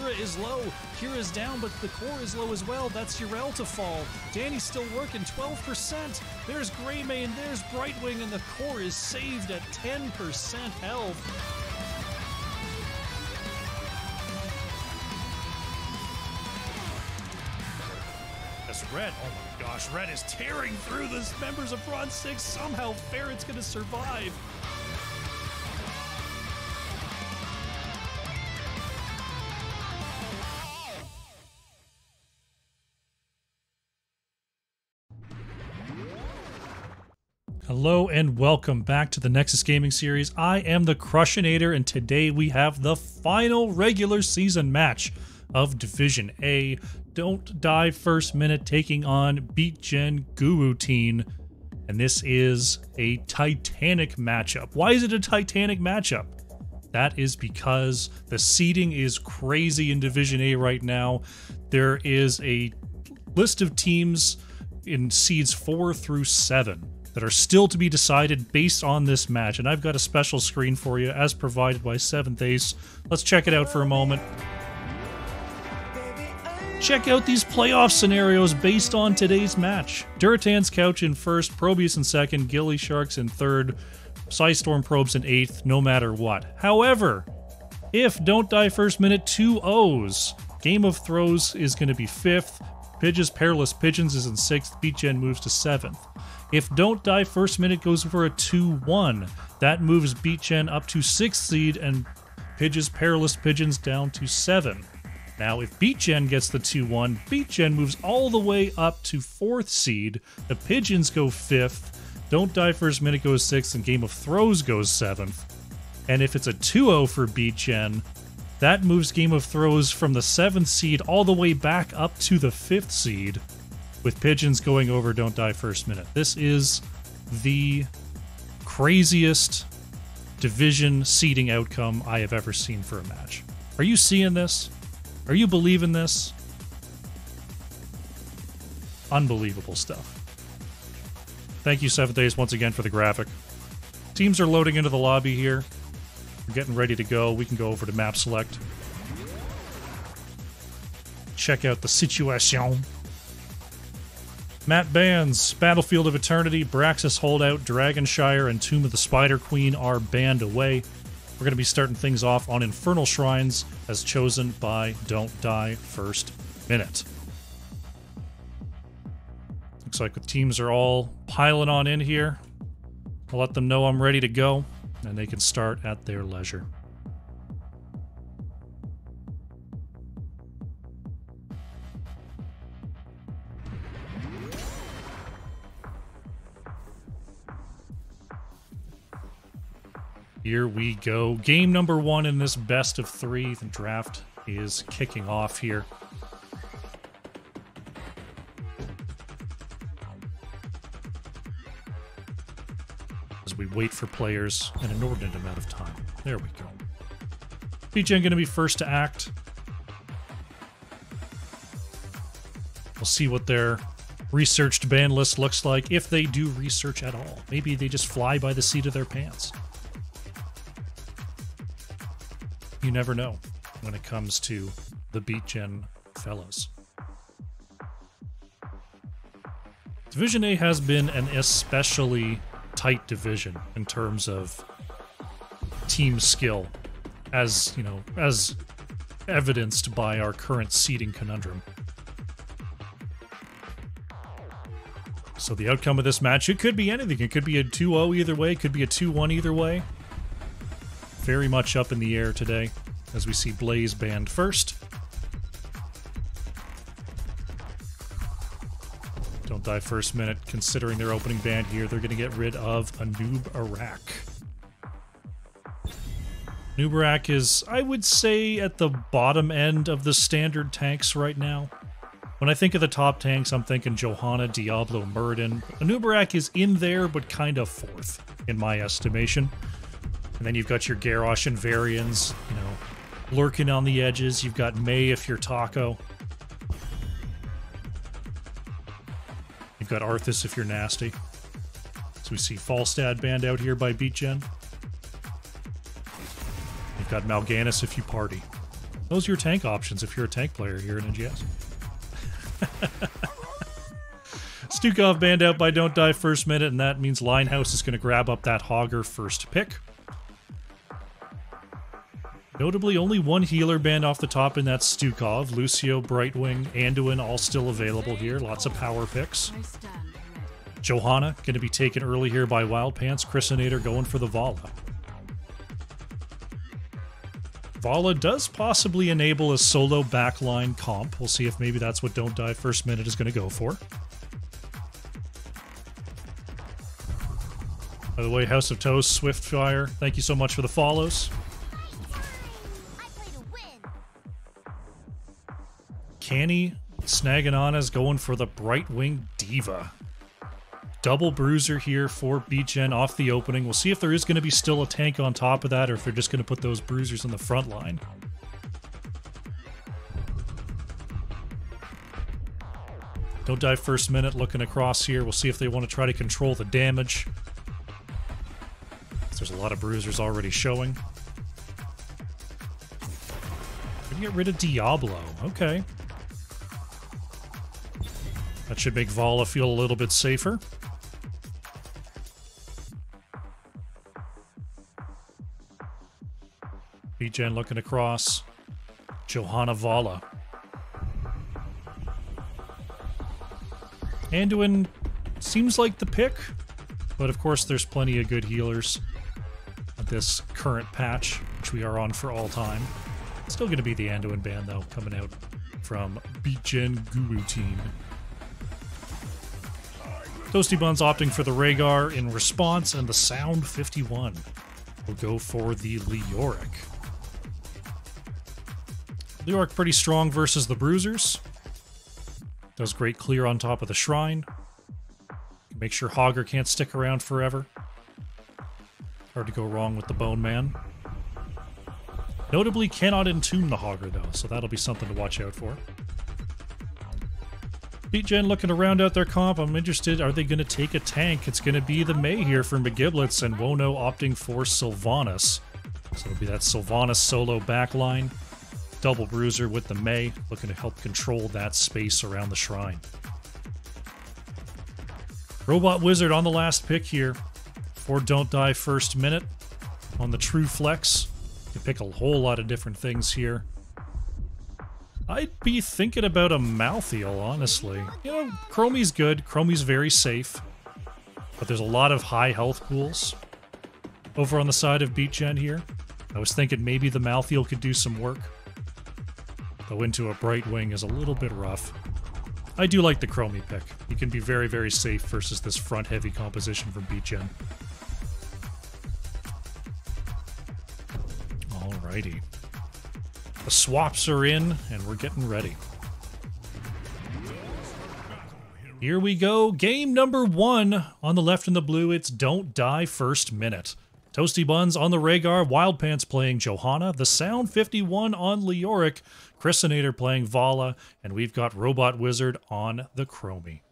Kira is low. Kira is down, but the core is low as well. That's Urel to fall. Danny's still working, 12%. There's Greymane, there's Brightwing, and the core is saved at 10% health. Red, oh my gosh, Red is tearing through the members of Bronze 6. Somehow Ferret's gonna survive. Hello and welcome back to the Nexus Gaming Series. I am the Crushinator, and today we have the final regular season match of Division A. Don't Die First Minute taking on BeatGen GuWutine, and this is a titanic matchup. Why is it a titanic matchup? That is because the seeding is crazy in Division A right now. There is a list of teams in seeds 4 through 7 that are still to be decided based on this match, and I've got a special screen for you as provided by 7th Ace. Let's check it out for a moment. Check out these playoff scenarios based on today's match. Duratan's Couch in first, Probius in second, Gilly Sharks in third, Psystorm Probes in 8th, no matter what. However, if Don't Die First Minute 2-0s, Game of Throws is going to be 5th, Pidge's Perilous Pigeons is in 6th, BeatGen moves to 7th. If Don't Die First Minute goes for a 2-1, that moves BeatGen up to 6th seed and Pidge's Perilous Pigeons down to 7th. Now, if BeatGen gets the 2-1, BeatGen moves all the way up to 4th seed, the Pigeons go 5th, Don't Die First Minute goes 6th, and Game of Throws goes 7th. And if it's a 2-0 for BeatGen, that moves Game of Throws from the 7th seed all the way back up to the 5th seed, with Pigeons going over Don't Die First Minute. This is the craziest division seeding outcome I have ever seen for a match. Are you seeing this? Are you believing this? Unbelievable stuff. Thank you, 7th Ace, once again for the graphic. Teams are loading into the lobby here. We're getting ready to go. We can go over to map select. Check out the situation. Map bans. Battlefield of Eternity, Braxis Holdout, Dragonshire, and Tomb of the Spider Queen are banned away. We're going to be starting things off on Infernal Shrines, as chosen by Don't Die First Minute. Looks like the teams are all piling on in here. I'll let them know I'm ready to go, and they can start at their leisure. Here we go. Game number 1 in this best of 3. The draft is kicking off here. As we wait for players an inordinate amount of time. There we go. BeatGen going to be first to act. We'll see what their researched ban list looks like, if they do research at all. Maybe they just fly by the seat of their pants. You never know when it comes to the BeatGen fellows. Division A has been an especially tight division in terms of team skill, as you know, as evidenced by our current seeding conundrum. So the outcome of this match, it could be anything. It could be a 2-0 either way, it could be a 2-1 either way. Very much up in the air today, as we see Blaze banned first. Don't Die First Minute, considering their opening ban here, they're going to get rid of a Noob-Arak. Noob-Arak is, I would say, at the bottom end of the standard tanks right now. When I think of the top tanks, I'm thinking Johanna, Diablo, Muradin. Noob-Arak is in there, but kind of 4th, in my estimation. And then you've got your Garrosh and Varians, you know, lurking on the edges. You've got May if you're Taco. You've got Arthas if you're nasty. So we see Falstad banned out here by BeatGen. You've got Mal'Ganis if you party. Those are your tank options if you're a tank player here in NGS. Stukov banned out by Don't Die first minute, and that means Linehouse is going to grab up that Hogger first pick. Notably, only one healer banned off the top, and that's Stukov. Lucio, Brightwing, Anduin all still available here. Lots of power picks. Johanna going to be taken early here by Wild Pants. Chrisinator going for the Vala. Vala does possibly enable a solo backline comp. We'll see if maybe that's what Don't Die first minute is going to go for. By the way, House of Toast, Swiftfire, thank you so much for the follows. Canny Snaganana's going for the Brightwing Diva. Double bruiser here for BGen off the opening. We'll see if there is going to be still a tank on top of that, or if they're just going to put those bruisers in the front line. Don't Die first minute, looking across here. We'll see if they want to try to control the damage. There's a lot of bruisers already showing. Gonna get rid of Diablo. Okay. That should make Vala feel a little bit safer. BGen looking across. Johanna Vala. Anduin seems like the pick, but of course there's plenty of good healers at this current patch, which we are on for all time. Still going to be the Anduin ban, though, coming out from BGen GuWutine. Toasty Buns opting for the Rhaegar in response, and the Sound 51 will go for the Leoric. Leoric pretty strong versus the Bruisers. Does great clear on top of the Shrine. Make sure Hogger can't stick around forever. Hard to go wrong with the Bone Man. Notably cannot entomb the Hogger, though, so that'll be something to watch out for. BGen looking to round out their comp. I'm interested, are they going to take a tank? It's going to be the May here for McGiblets, and Wono opting for Sylvanas. So it'll be that Sylvanas solo backline. Double bruiser with the May, looking to help control that space around the Shrine. Robot Wizard on the last pick here for Don't Die first minute on the True Flex. You pick a whole lot of different things here. I'd be thinking about a Malthael, honestly. You know, Chromie's good. Chromie's very safe. But there's a lot of high health pools over on the side of BGen here. I was thinking maybe the Malthael could do some work. Though into a Brightwing is a little bit rough. I do like the Chromie pick. He can be very, very safe versus this front-heavy composition from BGen. Alrighty. The swaps are in, and we're getting ready. Here we go. Game number 1 on the left and the blue. It's Don't Die first minute. Toasty Buns on the Rhaegar, Wild Pants playing Johanna, the Sound 51 on Leoric, Chrisinator playing Vala, and we've got Robot Wizard on the Chromie.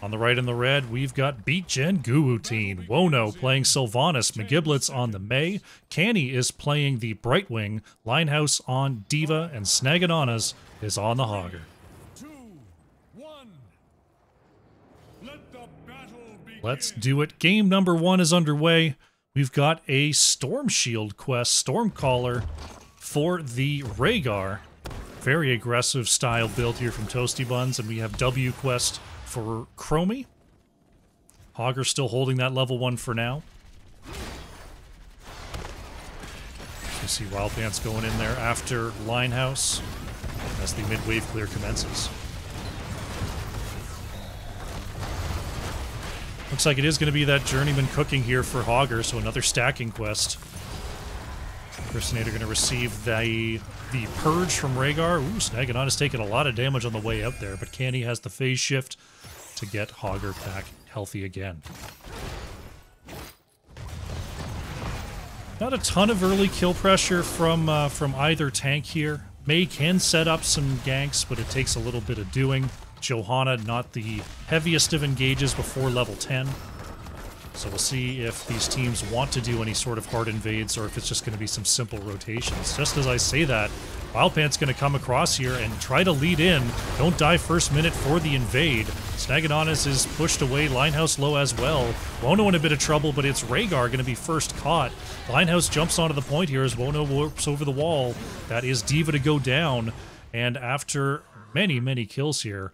On the right and the red, we've got BGen GuWutine, Wono playing Sylvanas, McGiblets on the May, Canny is playing the Brightwing, Linehouse on Diva, and Snaganana's is on the Hogger. 2, 1. Let the battle begin. Let's do it. Game number 1 is underway. We've got a Storm Shield quest, Stormcaller for the Rhaegar. Very aggressive style build here from Toasty Buns, and we have W quest for Chromie. Hogger still holding that level 1 for now. You see Wild Pants going in there after Linehouse as the mid-wave clear commences. Looks like it is going to be that Journeyman cooking here for Hogger, so another stacking quest. Chrisinator going to receive the Purge from Rhaegar. Ooh, Snaganana's taking a lot of damage on the way out there, but Canny has the phase shift to get Hogger back healthy again. Not a ton of early kill pressure from either tank here. May can set up some ganks, but it takes a little bit of doing. Johanna, not the heaviest of engages before level 10. So we'll see if these teams want to do any sort of hard invades or if it's just going to be some simple rotations. Just as I say that, Wildpant's going to come across here and try to lead in. Don't die first minute for the invade. Snaganonis is pushed away. Linehouse low as well. Wono in a bit of trouble, but it's Rhaegar going to be first caught. Linehouse jumps onto the point here as Wono warps over the wall. That is D.Va to go down. And after many, many kills here,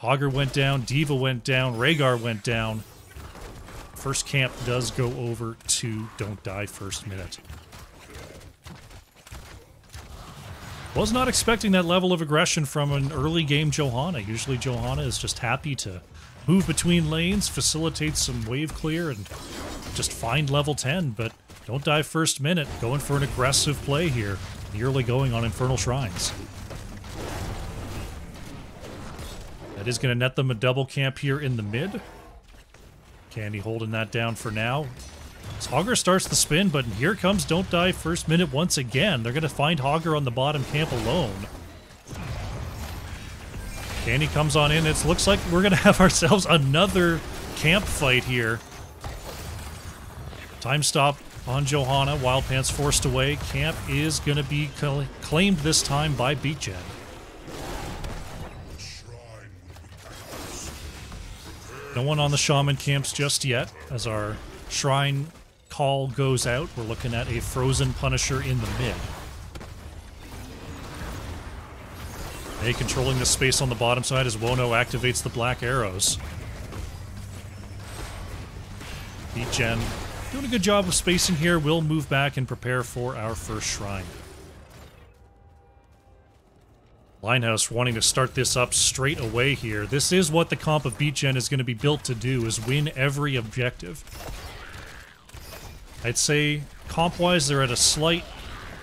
Hogger went down, D.Va went down, Rhaegar went down. First camp does go over to Don't Die first minute. Was not expecting that level of aggression from an early game Johanna. Usually Johanna is just happy to move between lanes, facilitate some wave clear, and just find level 10, but Don't Die first minute, going for an aggressive play here, nearly going on Infernal Shrines. That is going to net them a double camp here in the mid. Candy holding that down for now. Hogger starts the spin, but here comes Don't Die first minute once again. They're going to find Hogger on the bottom camp alone. Candy comes on in. It looks like we're going to have ourselves another camp fight here. Time stop on Johanna. Wildpants forced away. Camp is going to be claimed this time by BeatGen. No one on the Shaman camps just yet. As our Shrine call goes out, we're looking at a Frozen Punisher in the mid. May controlling the space on the bottom side as Wono activates the black arrows. BeatGen doing a good job of spacing here. We'll move back and prepare for our first Shrine. Linehouse wanting to start this up straight away here. This is what the comp of BeatGen is going to be built to do, is win every objective. I'd say comp-wise they're at a slight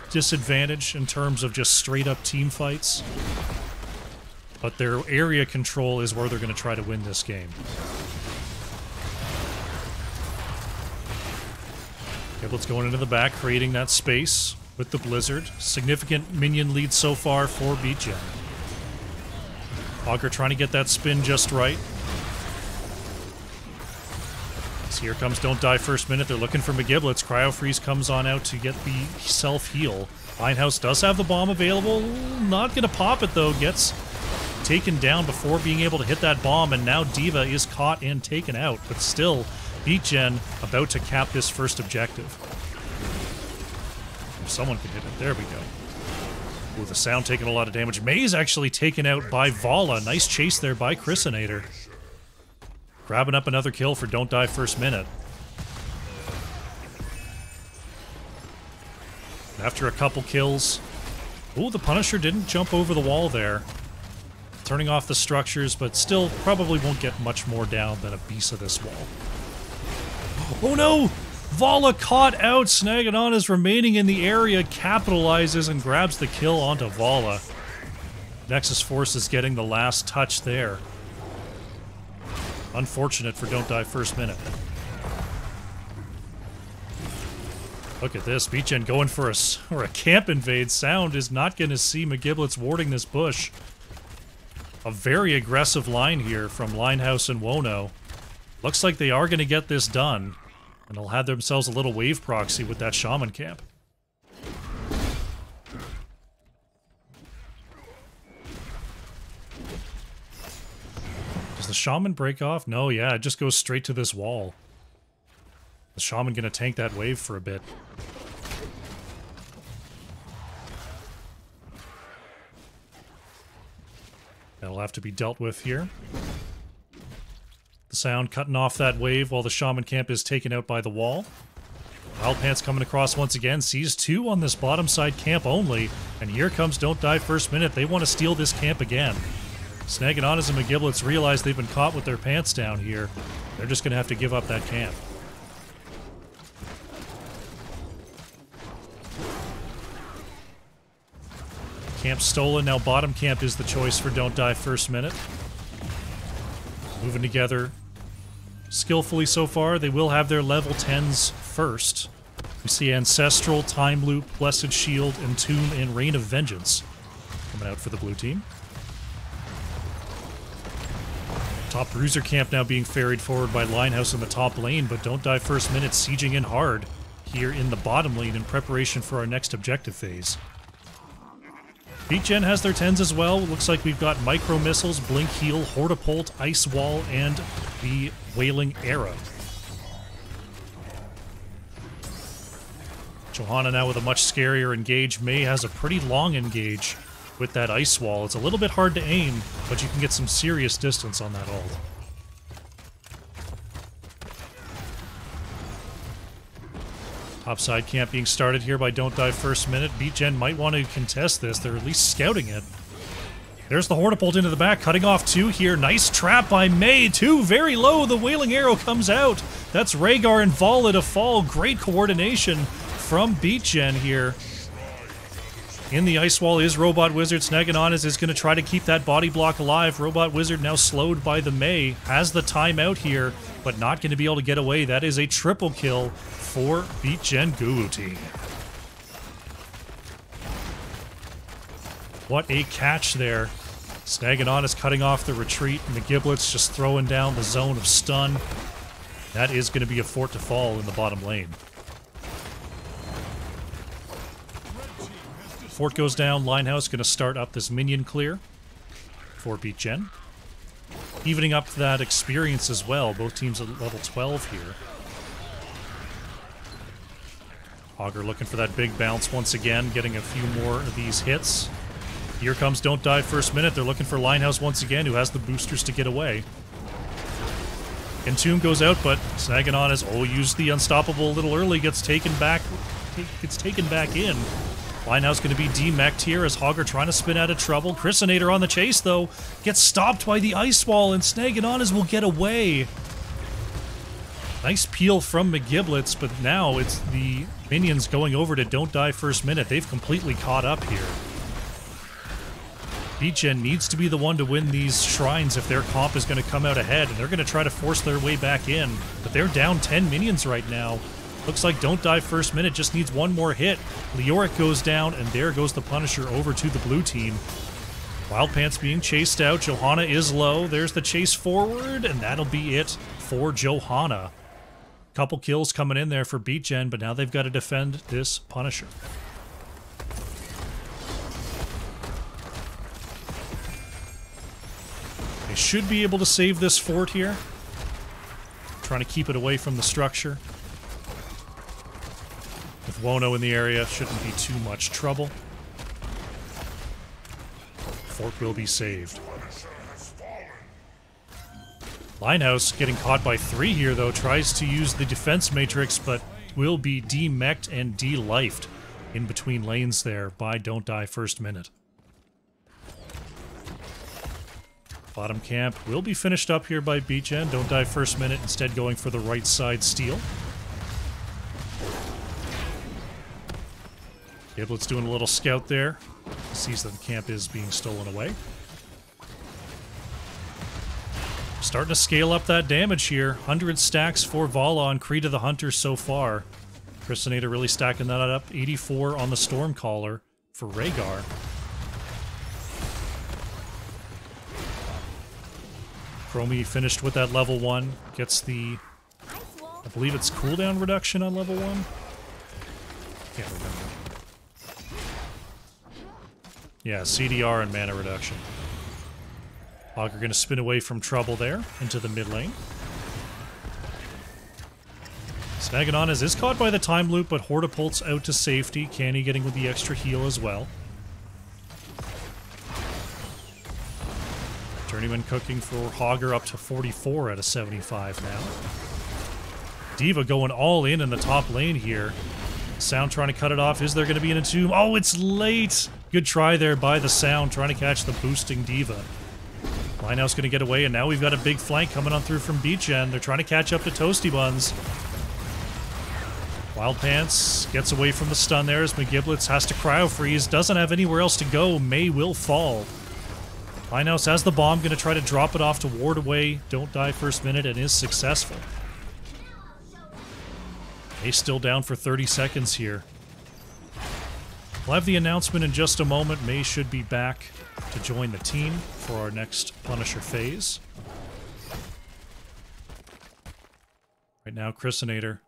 disadvantage in terms of just straight-up team fights. But their area control is where they're going to try to win this game. Giblet's going into the back, creating that space with the Blizzard. Significant minion lead so far for BeatGen. Hogger trying to get that spin just right. So here comes Don't Die first minute. They're looking for McGiblets. Cryo Freeze comes on out to get the self-heal. Linehouse does have the bomb available. Not going to pop it, though. Gets taken down before being able to hit that bomb, and now D.Va is caught and taken out. But still, BeatGen about to cap this first objective. If someone can hit it. There we go. Ooh, the sound taking a lot of damage. May's actually taken out by Vala. Nice chase there by Chrysinator. Grabbing up another kill for Don't Die first minute. After a couple kills... Ooh, the Punisher didn't jump over the wall there. Turning off the structures, but still probably won't get much more down than a piece of this wall. Oh no! Vala caught out. Snaganon is remaining in the area, capitalizes and grabs the kill onto Vala. Nexus Force is getting the last touch there. Unfortunate for Don't Die first minute. Look at this. BeatGen going for a camp invade. Sound is not going to see McGiblets warding this bush. A very aggressive line here from Linehouse and Wono. Looks like they are going to get this done. And they'll have themselves a little wave proxy with that Shaman camp. Does the Shaman break off? No, yeah, it just goes straight to this wall. The Shaman gonna tank that wave for a bit. That'll have to be dealt with here. The sound cutting off that wave while the Shaman camp is taken out by the wall. Wildpants coming across once again. Sees two on this bottom side camp only. And here comes Don't Die first minute. They want to steal this camp again. Snaganonis and McGiblets realize they've been caught with their pants down here. They're just going to have to give up that camp. Camp stolen. Now bottom camp is the choice for Don't Die first minute. Moving together skillfully so far. They will have their level 10s first. We see Ancestral, Time Loop, Blessed Shield, Entomb, and Reign of Vengeance coming out for the blue team. Top bruiser camp now being ferried forward by Linehouse in the top lane, but Don't Die first minute sieging in hard here in the bottom lane in preparation for our next objective phase. BeatGen has their 10s as well. Looks like we've got micro missiles, blink heal, hortapult, ice wall, and the wailing arrow. Johanna now with a much scarier engage. May has a pretty long engage with that ice wall. It's a little bit hard to aim, but you can get some serious distance on that ult. Topside camp being started here by Don't Die first minute. BeatGen might want to contest this. They're at least scouting it. There's the hortapult into the back, cutting off 2 here. Nice trap by May. 2 very low. The wailing arrow comes out. That's Rhaegar and Vala to fall. Great coordination from BeatGen here. In the ice wall is Robot Wizard. Snaganonys is going to try to keep that body block alive. Robot Wizard now slowed by the May. Has the timeout here, but not going to be able to get away. That is a triple kill for BeatGen GuWutine. What a catch there. Snaganonys cutting off the retreat, and the Giblets just throwing down the zone of stun. That is going to be a fort to fall in the bottom lane. Fort goes down. Linehouse going to start up this minion clear for BeatGen. Evening up that experience as well. Both teams at level 12 here. Augur looking for that big bounce once again, getting a few more of these hits. Here comes Don't Die first minute. They're looking for Linehouse once again, who has the boosters to get away. Entomb goes out, but Snaganonys used the unstoppable a little early, gets taken back in. Linehouse going to be demech'd here as Augur trying to spin out of trouble. Chrysinator on the chase, though, gets stopped by the ice wall, and Snaganonys will get away. Nice peel from McGiblets, but now it's the minions going over to Don't Die first minute. They've completely caught up here. BeatGen needs to be the one to win these shrines if their comp is going to come out ahead, and they're going to try to force their way back in. But they're down 10 minions right now. Looks like Don't Die first minute just needs one more hit. Leoric goes down, and there goes the Punisher over to the blue team. Wild Pants being chased out. Johanna is low. There's the chase forward, and that'll be it for Johanna. Couple kills coming in there for BeatGen, but now they've got to defend this Punisher. They should be able to save this fort here. Trying to keep it away from the structure. With Wono in the area, shouldn't be too much trouble. Fort will be saved. Linehouse getting caught by 3 here, though. Tries to use the defense matrix, but will be demech'd and de-lifed in between lanes there by Don't Die first minute. Bottom camp will be finished up here by BeatGen. Don't Die first minute, instead going for the right side steal. Giblets doing a little scout there. Sees that the camp is being stolen away. Starting to scale up that damage here. 100 stacks for Vala on Creed of the Hunter so far. Chrysinator really stacking that up. 84 on the Stormcaller for Rhaegar. Chromie finished with that level 1. Gets the, I believe it's cooldown reduction on level 1? Can't remember. Yeah, CDR and mana reduction. Augur going to spin away from trouble there into the mid lane. Snaganonys is caught by the time loop, but Hortapult's out to safety. Canny getting with the extra heal as well. Journeyman cooking for Augur up to 44 out of 75 now. D.Va going all in the top lane here. Sound trying to cut it off. Is there going to be an Entomb? Oh, it's late! Good try there by the Sound, trying to catch the boosting D.Va. Linehouse going to get away, and now we've got a big flank coming on through from BeatGen. They're trying to catch up to Toasty Buns. Wild Pants gets away from the stun there as McGiblets has to cryo freeze. Doesn't have anywhere else to go. May will fall. Linehouse has the bomb, going to try to drop it off to ward away Don't Die first minute, and is successful. May's still down for 30 seconds here. We'll have the announcement in just a moment. May should be back to join the team for our next Punisher phase. Right now, Chrysinator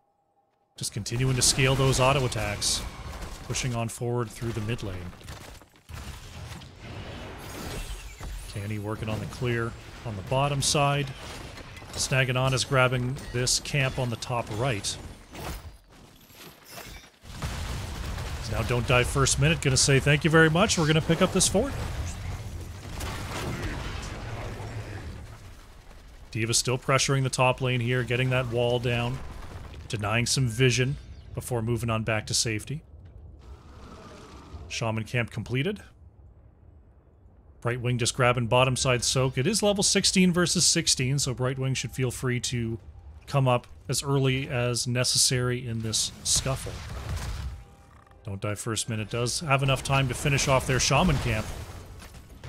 just continuing to scale those auto attacks, pushing on forward through the mid lane. Canny working on the clear on the bottom side. Snagging on is grabbing this camp on the top right. Now Don't Die first minute, gonna say thank you very much, we're gonna pick up this fort. D.Va still pressuring the top lane here, getting that wall down, denying some vision before moving on back to safety. Shaman camp completed. Brightwing just grabbing bottom side soak. It is level 16 versus 16, so Brightwing should feel free to come up as early as necessary in this scuffle. Don't Die first minute does have enough time to finish off their Shaman camp,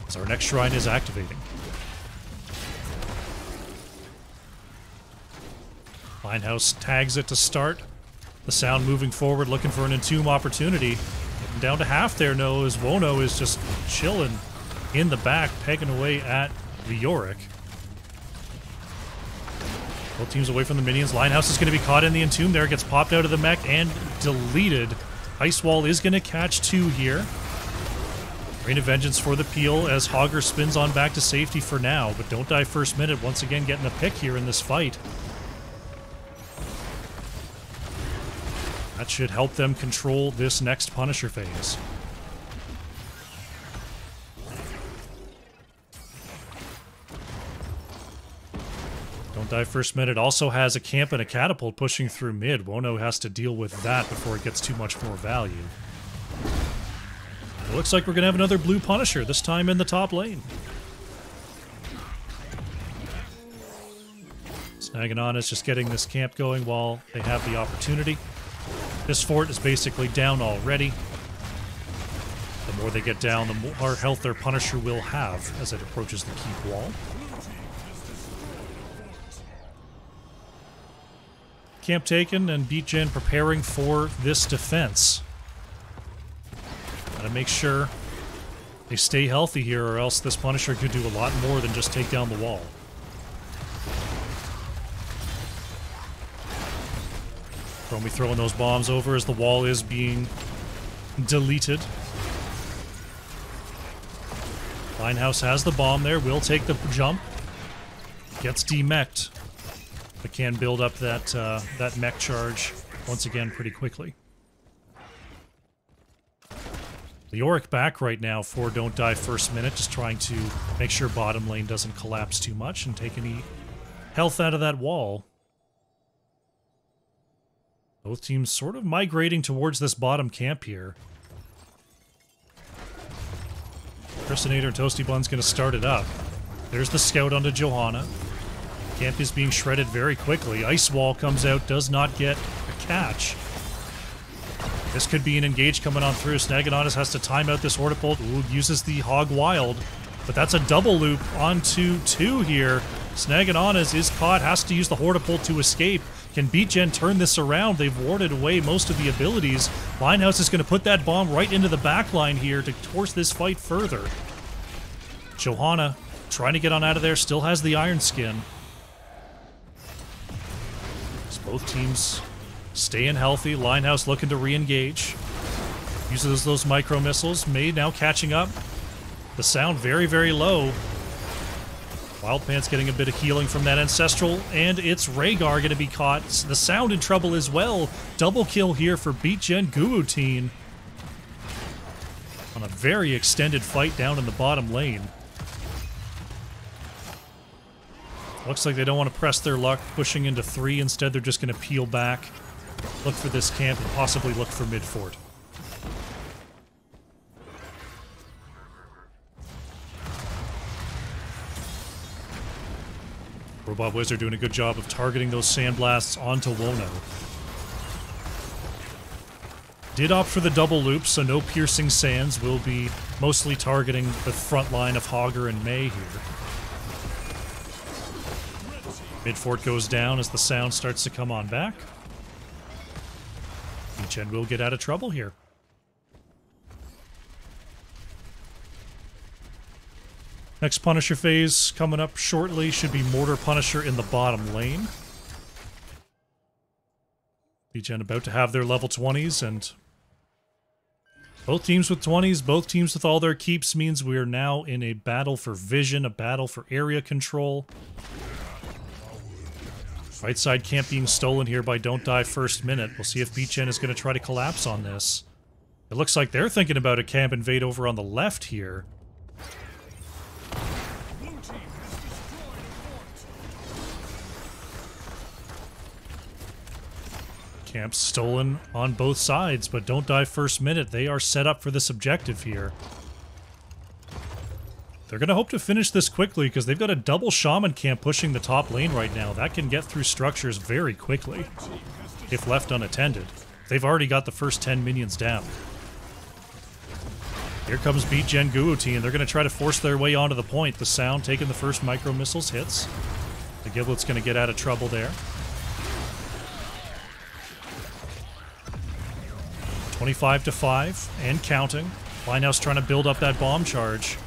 as our next shrine is activating. Linehouse tags it to start. The Sound moving forward, looking for an entomb opportunity. Getting down to half there, no, as Wono is just chilling in the back, pegging away at the Yorick. Both teams away from the minions. Linehouse is going to be caught in the entomb there, gets popped out of the mech and deleted. Ice Wall is going to catch 2 here. Rain of Vengeance for the peel as Hogger spins on back to safety for now, but Don't Die first minute once again getting a pick here in this fight. That should help them control this next Punisher phase. Don't Die first minute also has a camp and a catapult pushing through mid. Wono has to deal with that before it gets too much more value. It looks like we're going to have another blue Punisher, this time in the top lane. Snagging on is just getting this camp going while they have the opportunity. This fort is basically down already. The more they get down, the more health their Punisher will have as it approaches the keep wall. Camp taken and BeatGen preparing for this defense. Gotta make sure they stay healthy here or else this Punisher could do a lot more than just take down the wall. Chromie throwing those bombs over as the wall is being deleted. Linehouse has the bomb there, will take the jump. Gets demech'd, but can build up that mech charge once again pretty quickly. Leoric back right now for Don't Die first minute, just trying to make sure bottom lane doesn't collapse too much and take any health out of that wall. Both teams sort of migrating towards this bottom camp here. Chrysinator and Toasty Bun's going to start it up. There's the scout onto Johanna. Camp is being shredded very quickly. Ice Wall comes out, does not get a catch. This could be an engage coming on through. Snaganonis has to time out this Hortipult. Ooh, uses the Hog Wild, but that's a double loop onto 2 here. Snaganonis is caught, has to use the Hortipult to escape. Can BeatGen turn this around? They've warded away most of the abilities. Linehouse is going to put that bomb right into the back line here to force this fight further. Johanna trying to get on out of there, still has the Iron Skin. As both teams staying healthy. Linehouse looking to re-engage. Uses those micro missiles. May now catching up. The Sound very, very low. Wild Pants getting a bit of healing from that Ancestral, and it's Rhaegar going to be caught. The Sound in trouble as well. Double kill here for BeatGen GuWutine on a very extended fight down in the bottom lane. Looks like they don't want to press their luck, pushing into 3. Instead, they're just going to peel back, look for this camp, and possibly look for mid-fort. Robot Wizard doing a good job of targeting those sandblasts onto Wono. Did opt for the double loop, so no piercing sands. Will be mostly targeting the front line of Hogger and May here. Mid-fort goes down as the Sound starts to come on back. BeatGen will get out of trouble here. Next Punisher phase coming up shortly should be Mortar Punisher in the bottom lane. BGen about to have their level 20s, and both teams with 20s, both teams with all their keeps means we are now in a battle for vision, a battle for area control. Right side camp being stolen here by Don't Die first minute. We'll see if BGen is going to try to collapse on this. It looks like they're thinking about a camp invade over on the left here. Blue team has destroyed a fort. Camp stolen on both sides, but Don't Die first minute. They are set up for this objective here. They're going to hope to finish this quickly because they've got a double shaman camp pushing the top lane right now. That can get through structures very quickly if left unattended. They've already got the first 10 minions down. Here comes BGen GuWutine. They're going to try to force their way onto the point. The Sound taking the first micro missiles hits. The Giblet's going to get out of trouble there. 25-5 and counting. Linehouse trying to build up that bomb charge.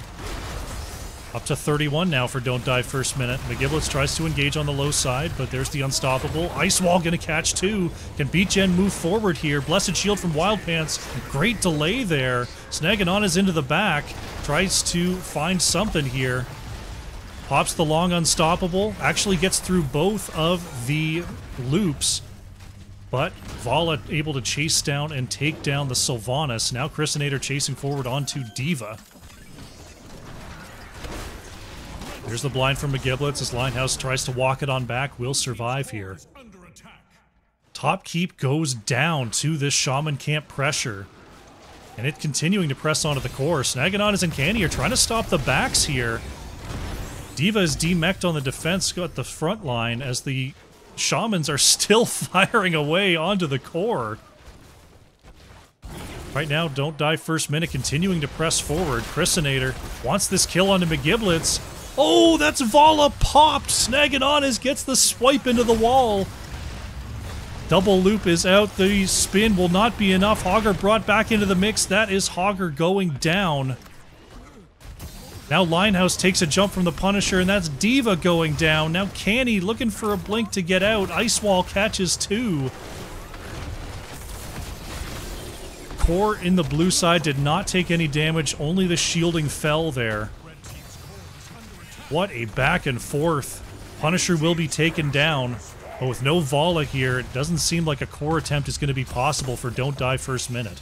Up to 31 now for Don't Die first minute. McGiblets tries to engage on the low side, but there's the Unstoppable. Ice Wall gonna catch two. Can BGen move forward here? Blessed Shield from Wild Pants. Great delay there. Snagging on is into the back. Tries to find something here. Pops the long Unstoppable. Actually gets through both of the loops. But Vala able to chase down and take down the Sylvanas. Now Chrisinator chasing forward onto D.Va. Here's the blind from McGiblets as Linehouse tries to walk it on back. Will survive here. Top keep goes down to this Shaman camp pressure. And it continuing to press onto the core. Snaganon is Uncanny are trying to stop the backs here. D.Va is demeched on the defense at the front line as the Shamans are still firing away onto the core. Right now, Don't Die first minute continuing to press forward. Chrisinator wants this kill onto McGiblets. Oh, that's Vala popped! Snaganon gets the swipe into the wall. Double loop is out. The spin will not be enough. Hogger brought back into the mix. That is Hogger going down. Now Linehouse takes a jump from the Punisher, and that's D.Va going down. Now Canny looking for a blink to get out. Ice Wall catches two. Core in the blue side did not take any damage. Only the shielding fell there. What a back and forth. Punisher will be taken down. But with no Vala here, it doesn't seem like a core attempt is going to be possible for Don't Die first minute.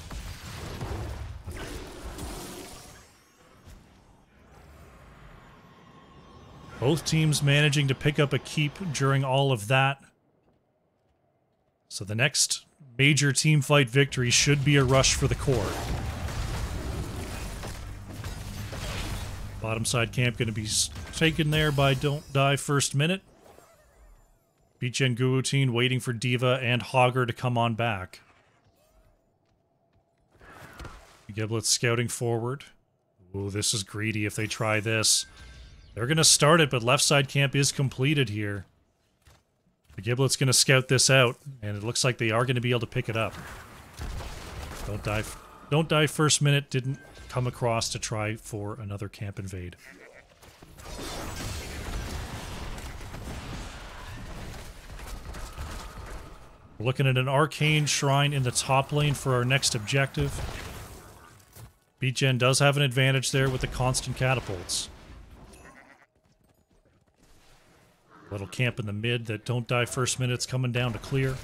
Both teams managing to pick up a keep during all of that. So the next major team fight victory should be a rush for the core. Bottom side camp going to be taken there by Don't Die first minute. BGen GuWutine waiting for D.Va and Hogger to come on back. Giblets scouting forward. Ooh, this is greedy if they try this. They're going to start it, but left side camp is completed here. The Giblet's going to scout this out, and it looks like they are going to be able to pick it up. Don't Die first minute didn't come across to try for another camp invade. We're looking at an Arcane Shrine in the top lane for our next objective. BGen does have an advantage there with the constant catapults. Little camp in the mid that Don't Die first minute's coming down to clear.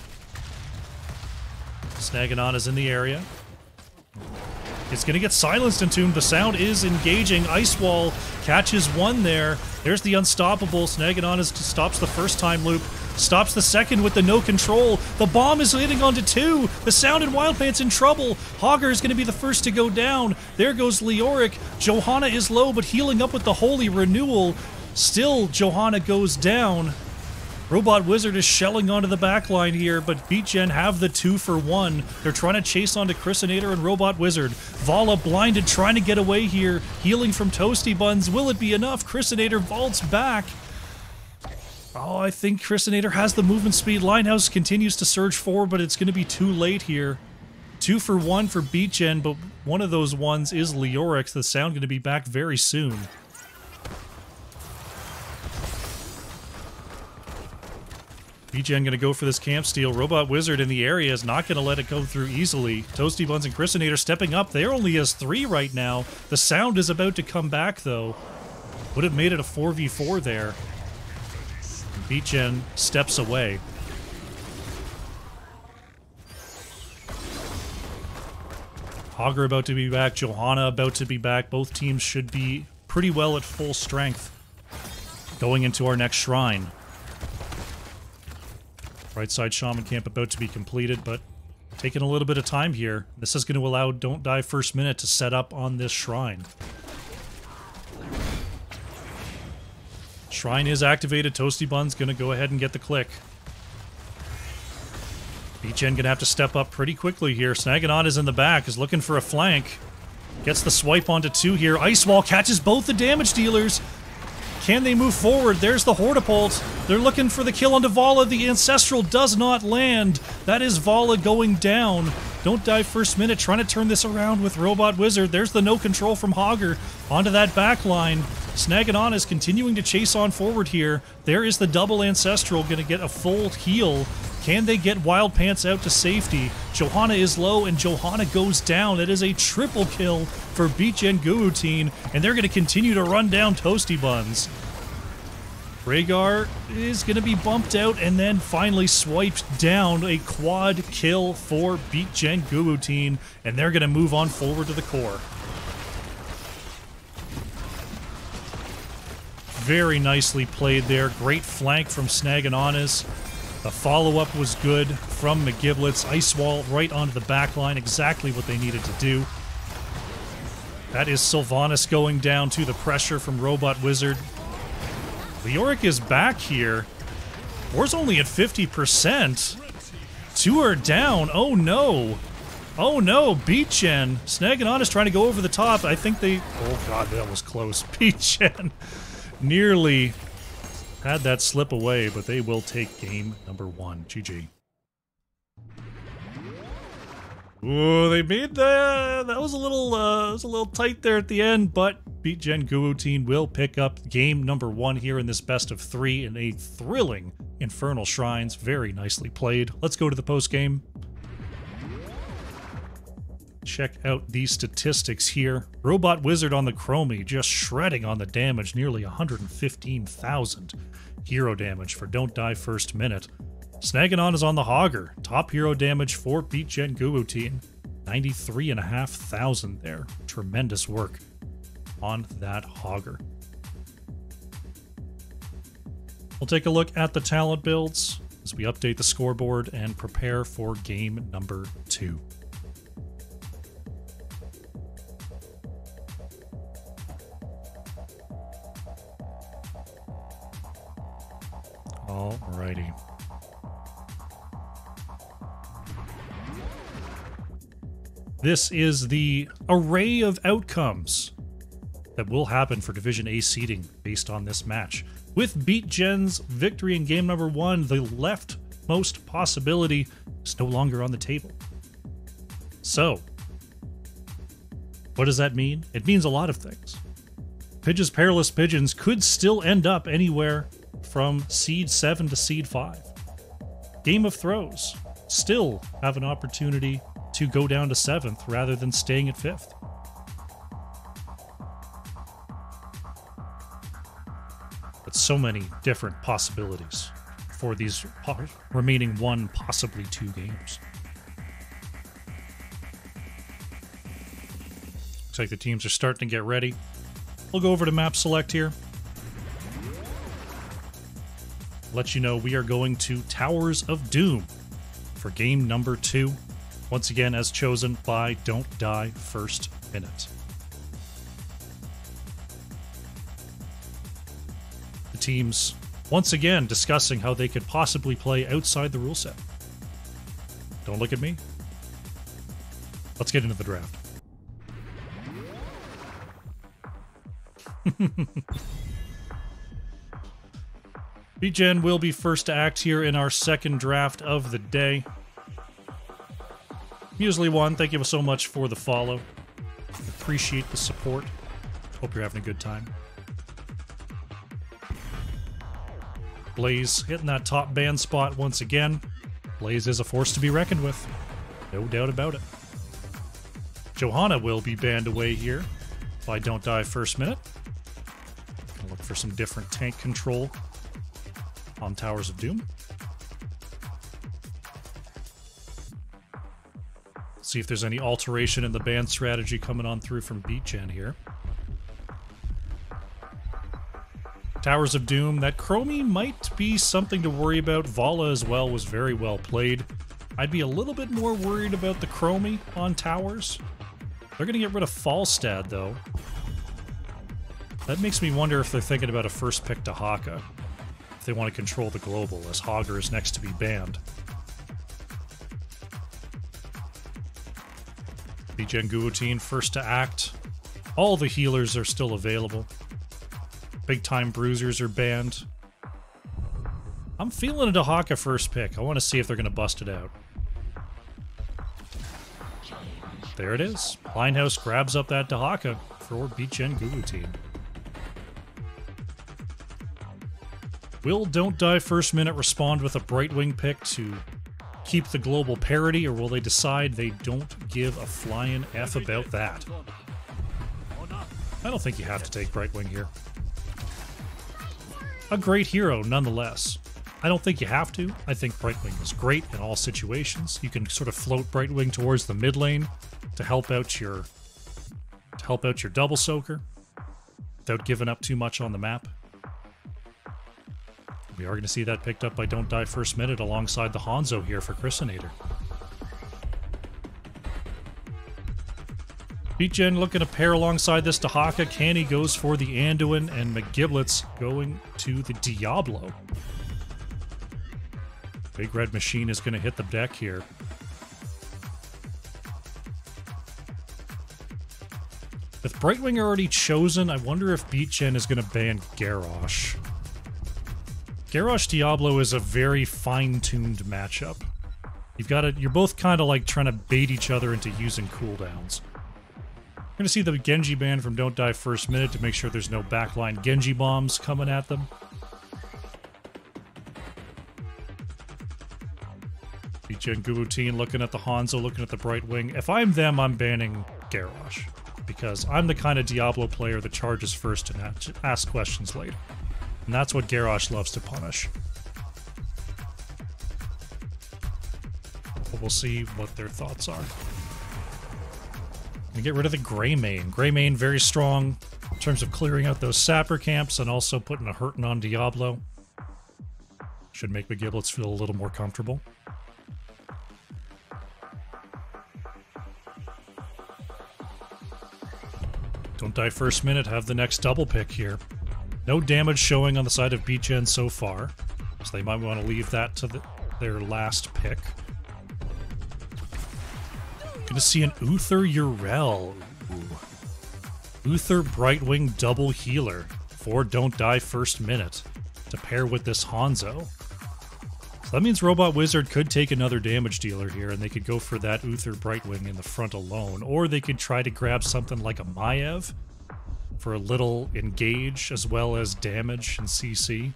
Snaganon is in the area. It's going to get silenced Entombed. The Sound is engaging. Ice Wall catches one there. There's the Unstoppable. Snaganon stops the first time loop. Stops the second with the no control. The bomb is hitting onto two. The Sound and Wild Pants in trouble. Hogger is going to be the first to go down. There goes Leoric. Johanna is low, but healing up with the Holy Renewal. Still, Johanna goes down. Robot Wizard is shelling onto the backline here, but BGen have the 2-for-1. They're trying to chase onto Chrisinator and Robot Wizard. Vala blinded, trying to get away here. Healing from Toasty Buns. Will it be enough? Chrisinator vaults back. Oh, I think Chrisinator has the movement speed. Linehouse continues to surge forward, but it's going to be too late here. 2-for-1 for BGen, but one of those ones is Leoric. The Sound going to be back very soon. BGen gonna go for this camp steal. Robot Wizard in the area is not gonna let it go through easily. Toasty Buns and Christinator stepping up. They're only as 3 right now. The sound is about to come back though. Would have made it a 4v4 there. BGen steps away. Hogger about to be back. Johanna about to be back. Both teams should be pretty well at full strength going into our next shrine. Right side Shaman Camp about to be completed, but taking a little bit of time here. This is going to allow Don't Die First Minute to set up on this shrine. Shrine is activated. Toasty Bun's going to go ahead and get the click. BGen going to have to step up pretty quickly here. Snagging on is in the back, is looking for a flank. Gets the swipe onto 2 here. Ice Wall catches both the damage dealers. Can they move forward? There's the Hortipult. They're looking for the kill onto Vala. The Ancestral does not land. That is Vala going down. Don't Die First Minute trying to turn this around with Robot Wizard. There's the no control from Hogger onto that back line. Snagging on is continuing to chase on forward here. There is the double Ancestral going to get a full heal. Can they get Wild Pants out to safety? Johanna is low, and Johanna goes down. It is a triple kill for BGen GuWutine, and they're going to continue to run down Toasty Buns. Rhaegar is going to be bumped out and then finally swiped down. A quad kill for BGen GuWutine, and they're going to move on forward to the core. Very nicely played there. Great flank from Snagging-Onis. The follow-up was good from McGiblets. Ice Wall right onto the back line. Exactly what they needed to do. That is Sylvanas going down to the pressure from Robot Wizard. Leoric is back here. War's only at 50%. 2 are down. Oh no. Oh no, BGen. Snagging-Onis trying to go over the top. I think they... Oh god, that was close. BGen nearly had that slip away, but they will take game number 1. GG. Ooh, they made that was a little tight there at the end, but BGen GuWutine will pick up game number 1 here in this best of 3 in a thrilling Infernal Shrines. Very nicely played. Let's go to the post game. Check out these statistics here. Robot Wizard on the Chromie, just shredding on the damage, nearly 115,000 hero damage for Don't Die First Minute. Snagging-On is on the Hogger, top hero damage for BGen GuWutine, 93,500 there. Tremendous work on that Hogger. We'll take a look at the talent builds as we update the scoreboard and prepare for game number 2. Alrighty. This is the array of outcomes that will happen for Division A seeding based on this match. With BGen's victory in game number 1, the leftmost possibility is no longer on the table. So, what does that mean? It means a lot of things. Pidge's Perilous Pigeons could still end up anywhere from Seed 7 to Seed 5. Game of Throws still have an opportunity to go down to 7th rather than staying at 5th. But so many different possibilities for these remaining 1, possibly 2 games. Looks like the teams are starting to get ready. We'll go over to map select here. Let you know we are going to Towers of Doom for game number 2. Once again, as chosen by Don't Die First Minute. The teams, once again, discussing how they could possibly play outside the rule set. Don't look at me. Let's get into the draft. BGen will be first to act here in our second draft of the day. Muesli1, thank you so much for the follow. Appreciate the support. Hope you're having a good time. Blaze hitting that top ban spot once again. Blaze is a force to be reckoned with. No doubt about it. Johanna will be banned away here if I don't die first minute. Gonna look for some different tank control on Towers of Doom. See if there's any alteration in the ban strategy coming on through from BeatGen here. Towers of Doom, that Chromie might be something to worry about. Vala as well was very well played. I'd be a little bit more worried about the Chromie on towers. They're going to get rid of Falstad, though. That makes me wonder if they're thinking about a first pick to Haka. If they want to control the global, as Hogger is next to be banned. BeatGen GuWutine first to act. All the healers are still available. Big time bruisers are banned. I'm feeling a Dahaka first pick. I want to see if they're going to bust it out. There it is. Linehouse grabs up that Dahaka for BeatGen GuWutine. Will Don't Die first minute respond with a Brightwing pick to keep the global parity, or will they decide they don't give a flying F about that? I don't think you have to take Brightwing here. A great hero, nonetheless. I don't think you have to. I think Brightwing is great in all situations. You can sort of float Brightwing towards the mid lane to help out your double soaker without giving up too much on the map. We are going to see that picked up by Don't Die first minute alongside the Hanzo here for Chrisinator. BeatGen looking to pair alongside this Dahaka. Canny goes for the Anduin, and McGiblets going to the Diablo. Big Red Machine is going to hit the deck here. With Brightwing already chosen, I wonder if BeatGen is going to ban Garrosh. Garrosh Diablo is a very fine-tuned matchup. You're both kind of like trying to bait each other into using cooldowns. We're going to see the Genji ban from Don't Die first minute to make sure there's no backline Genji bombs coming at them. BeatGen GuWutine looking at the Hanzo, looking at the Brightwing. If I'm them, I'm banning Garrosh, because I'm the kind of Diablo player that charges first and asks questions later. And that's what Garrosh loves to punish. But we'll see what their thoughts are. We get rid of the Greymane. Greymane very strong in terms of clearing out those sapper camps and also putting a hurting on Diablo. Should make McGiblets feel a little more comfortable. Don't Die first minute, have the next double pick here. No damage showing on the side of BeatGen so far, so they might want to leave that to their last pick. Gonna see an Uther Urel. Ooh. Uther Brightwing double healer for Don't Die first minute to pair with this Hanzo. So that means Robot Wizard could take another damage dealer here, and they could go for that Uther Brightwing in the front alone, or they could try to grab something like a Maiev for a little engage as well as damage and CC.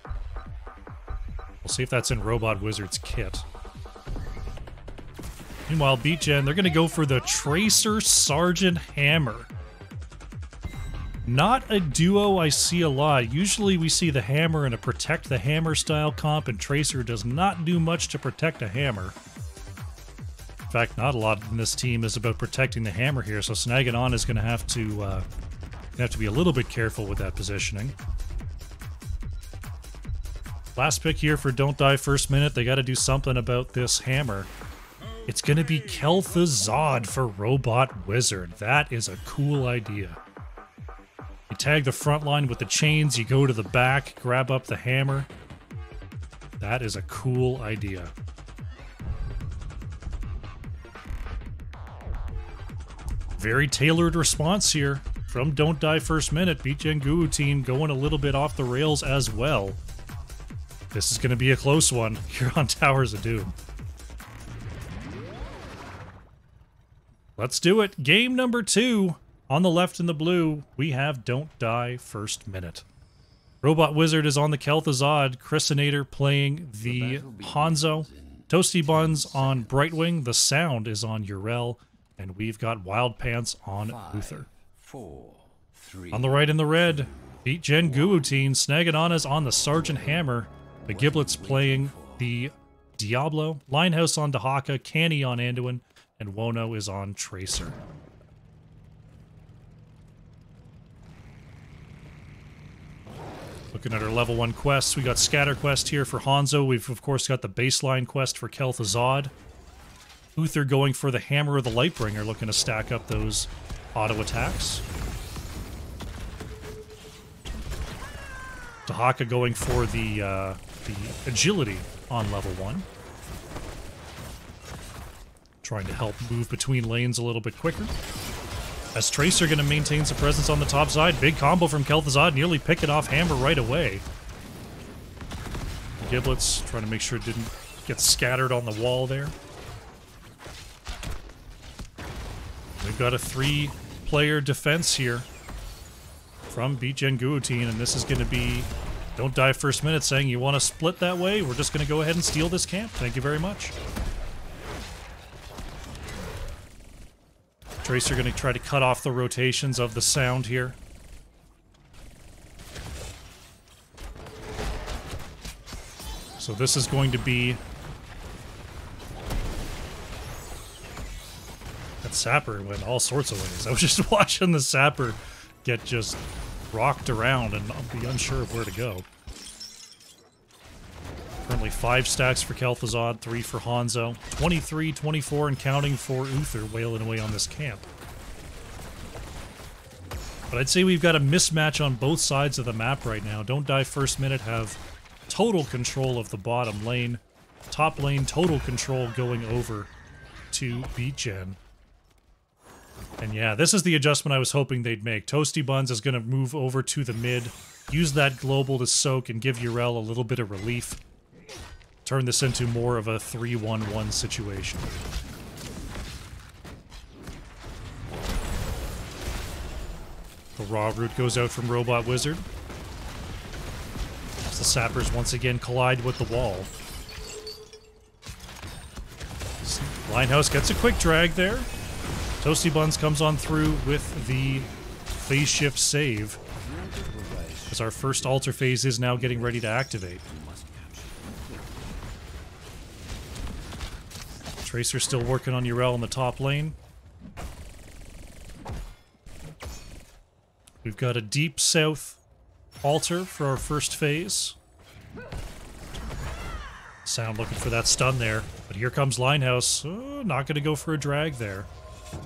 We'll see if that's in Robot Wizard's kit. Meanwhile, BeatGen, they're going to go for the Tracer Sergeant Hammer. Not a duo I see a lot. Usually we see the Hammer in a Protect the Hammer style comp, and Tracer does not do much to protect a Hammer. In fact, not a lot in this team is about protecting the Hammer here, so Snaganon is going to have to be a little bit careful with that positioning. Last pick here for Don't Die first minute. They got to do something about this Hammer. It's going to be Kel'Thuzad for Robot Wizard. That is a cool idea. You tag the front line with the chains, you go to the back, grab up the hammer. That is a cool idea. Very tailored response here from Don't Die first minute. BeatGen GuWutine going a little bit off the rails as well. This is going to be a close one here on Towers of Doom. Let's do it. Game number 2. On the left in the blue, we have Don't Die first minute. Robot Wizard is on the Kel'Thuzad. Chrysinator playing the Hanzo. Toasty Buns on Brightwing. The Sound is on Urel. And we've got Wild Pants on Uther. 4, 3. On the right in the red, Beat Gen GuWutine. Snaganona's on the Sergeant Hammer. The Giblets playing the Diablo. Linehouse on Dahaka. Canny on Anduin. And Wono is on Tracer. Looking at our level 1 quests, we got Scatter Quest here for Hanzo. We've, of course, got the baseline quest for Kel'Thuzad. Uther going for the Hammer of the Lightbringer, looking to stack up those auto attacks. Dahaka going for the Agility on level 1. Trying to help move between lanes a little bit quicker. As Tracer going to maintain some presence on the top side. Big combo from Kel'Thuzad, nearly picking off Hammer right away. Giblets trying to make sure it didn't get scattered on the wall there. We've got a 3-player defense here from Beat Gen GuWutine, and this is going to be Don't Die First Minute saying, you want to split that way? We're just going to go ahead and steal this camp. Thank you very much. Tracer going to try to cut off the rotations of the Sound here. So this is going to be... That Sapper went all sorts of ways. I was just watching the Sapper get just rocked around and I'll be unsure of where to go. Currently 5 stacks for Kel'Thuzad, 3 for Hanzo, 23, 24, and counting for Uther wailing away on this camp. But I'd say we've got a mismatch on both sides of the map right now. Don't Die First Minute have total control of the bottom lane. Top lane, total control going over to Beat Gen. And yeah, this is the adjustment I was hoping they'd make. Toasty Buns is going to move over to the mid, use that global to soak and give Urel a little bit of relief. Turn this into more of a 3-1-1 situation. The Raw Root goes out from Robot Wizard. As the Sappers once again collide with the wall. Linehouse gets a quick drag there. Toasty Buns comes on through with the phase shift save. As our first altar phase is now getting ready to activate. Tracer still working on Urel in the top lane. We've got a deep south altar for our first phase. Sound looking for that stun there, but here comes Linehouse. Oh, not going to go for a drag there. So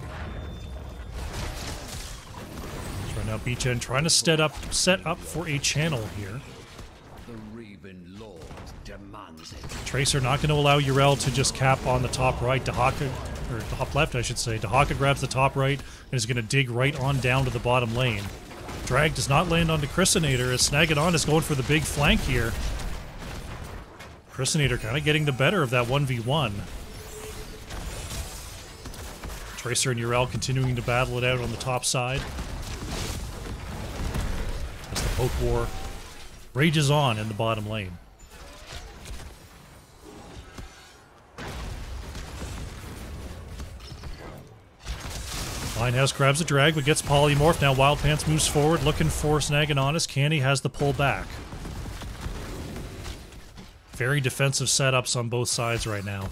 right now Beat Gen trying to set up for a channel here. Tracer not going to allow Urel to just cap on the top right. Dahaka, or top left I should say. Dahaka grabs the top right and is going to dig right on down to the bottom lane. Drag does not land onto Chrysinator as Snaggadon is going for the big flank here. Chrysinator kind of getting the better of that 1v1. Tracer and Urel continuing to battle it out on the top side. As the poke war rages on in the bottom lane. Linehouse grabs a drag but gets polymorphed. Now Wild Pants moves forward looking for Snaganonis. Canny has the pull back. Very defensive setups on both sides right now.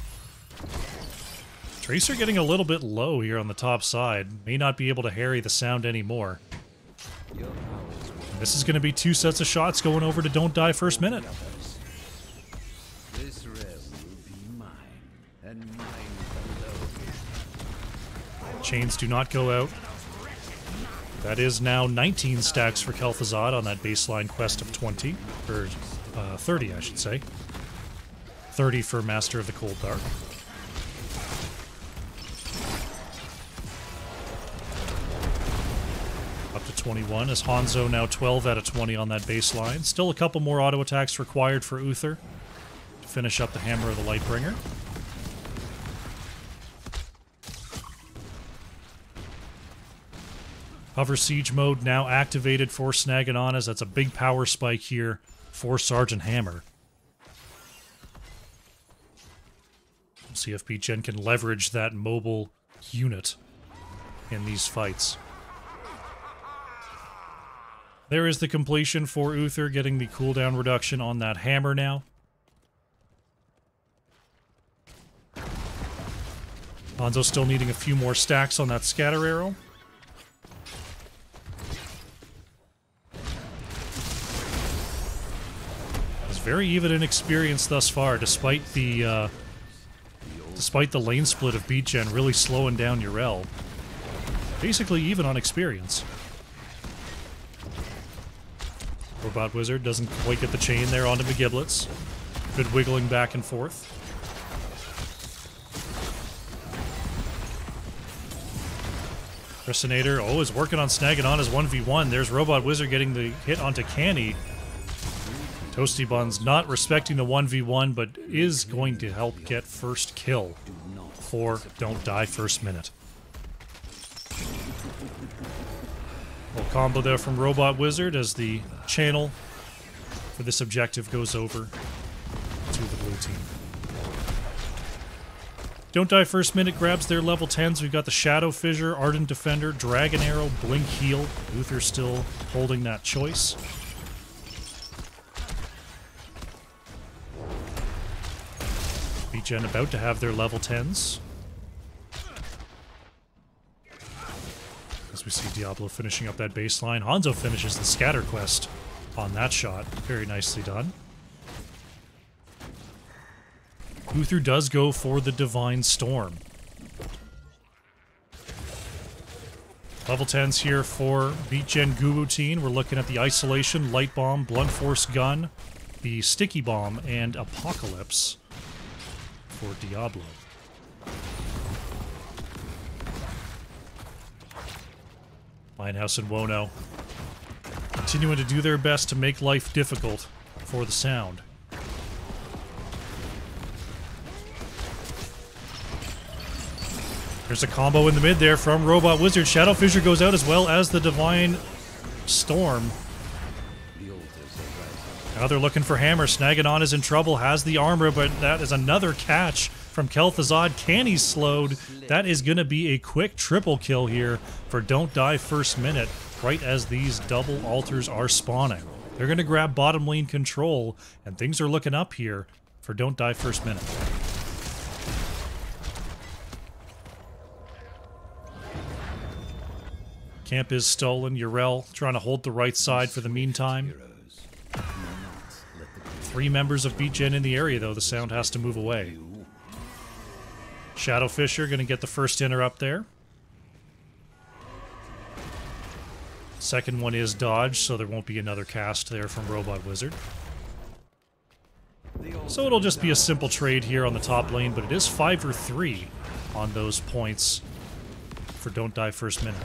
Tracer getting a little bit low here on the top side. May not be able to harry the Sound anymore. And this is going to be 2 sets of shots going over to Don't Die First Minute. This realm will be mine, and mine alone. Chains do not go out. That is now 19 stacks for Kel'Thuzad on that baseline quest of 20. Or 30, I should say. 30 for Master of the Cold Dark. Up to 21 as Hanzo now 12 out of 20 on that baseline. Still a couple more auto attacks required for Uther to finish up the Hammer of the Lightbringer. Hover Siege mode now activated for Snagananas. That's a big power spike here for Sergeant Hammer. We'll see if BGen can leverage that mobile unit in these fights. There is the completion for Uther, getting the cooldown reduction on that hammer now. Hanzo still needing a few more stacks on that scatter arrow. It's very even in experience thus far, despite the lane split of BGen really slowing down Urel. Basically even on experience. Robot Wizard doesn't quite get the chain there onto McGiblets. Good wiggling back and forth. Resonator, is working on Snaganana's 1v1. There's Robot Wizard getting the hit onto Canny. Toasty Buns not respecting the 1v1, but is going to help get first kill for Don't Die First Minute. Little combo there from Robot Wizard as the channel for this objective goes over to the blue team. Don't Die First Minute grabs their level 10s. We've got the Shadow Fissure, Ardent Defender, Dragon Arrow, Blink Heal. Uther still holding that choice. BGen about to have their level 10s. As we see Diablo finishing up that baseline. Hanzo finishes the scatter quest on that shot. Very nicely done. Uther does go for the Divine Storm. Level 10s here for BGen GuWutine. We're looking at the Isolation, Light Bomb, Blunt Force Gun, the Sticky Bomb, and Apocalypse for Diablo. Linehouse and Wono continuing to do their best to make life difficult for the Sound. There's a combo in the mid there from Robot Wizard. Shadow Fissure goes out as well as the Divine Storm. Now they're looking for Hammer. Snaganon is in trouble, has the armor, but that is another catch from Kel'Thuzad. Canny's slowed. That is going to be a quick triple kill here for Don't Die First Minute, right as these double altars are spawning. They're going to grab bottom lane control, and things are looking up here for Don't Die First Minute. Camp is stolen. Urel trying to hold the right side for the meantime. 3 members of BGen in the area, though. The Sound has to move away. Shadow Fissure going to get the first inner up there. Second one is dodged, so there won't be another cast there from Robot Wizard. So it'll just be a simple trade here on the top lane, but it is 5 or 3 on those points for Don't Die First Minute.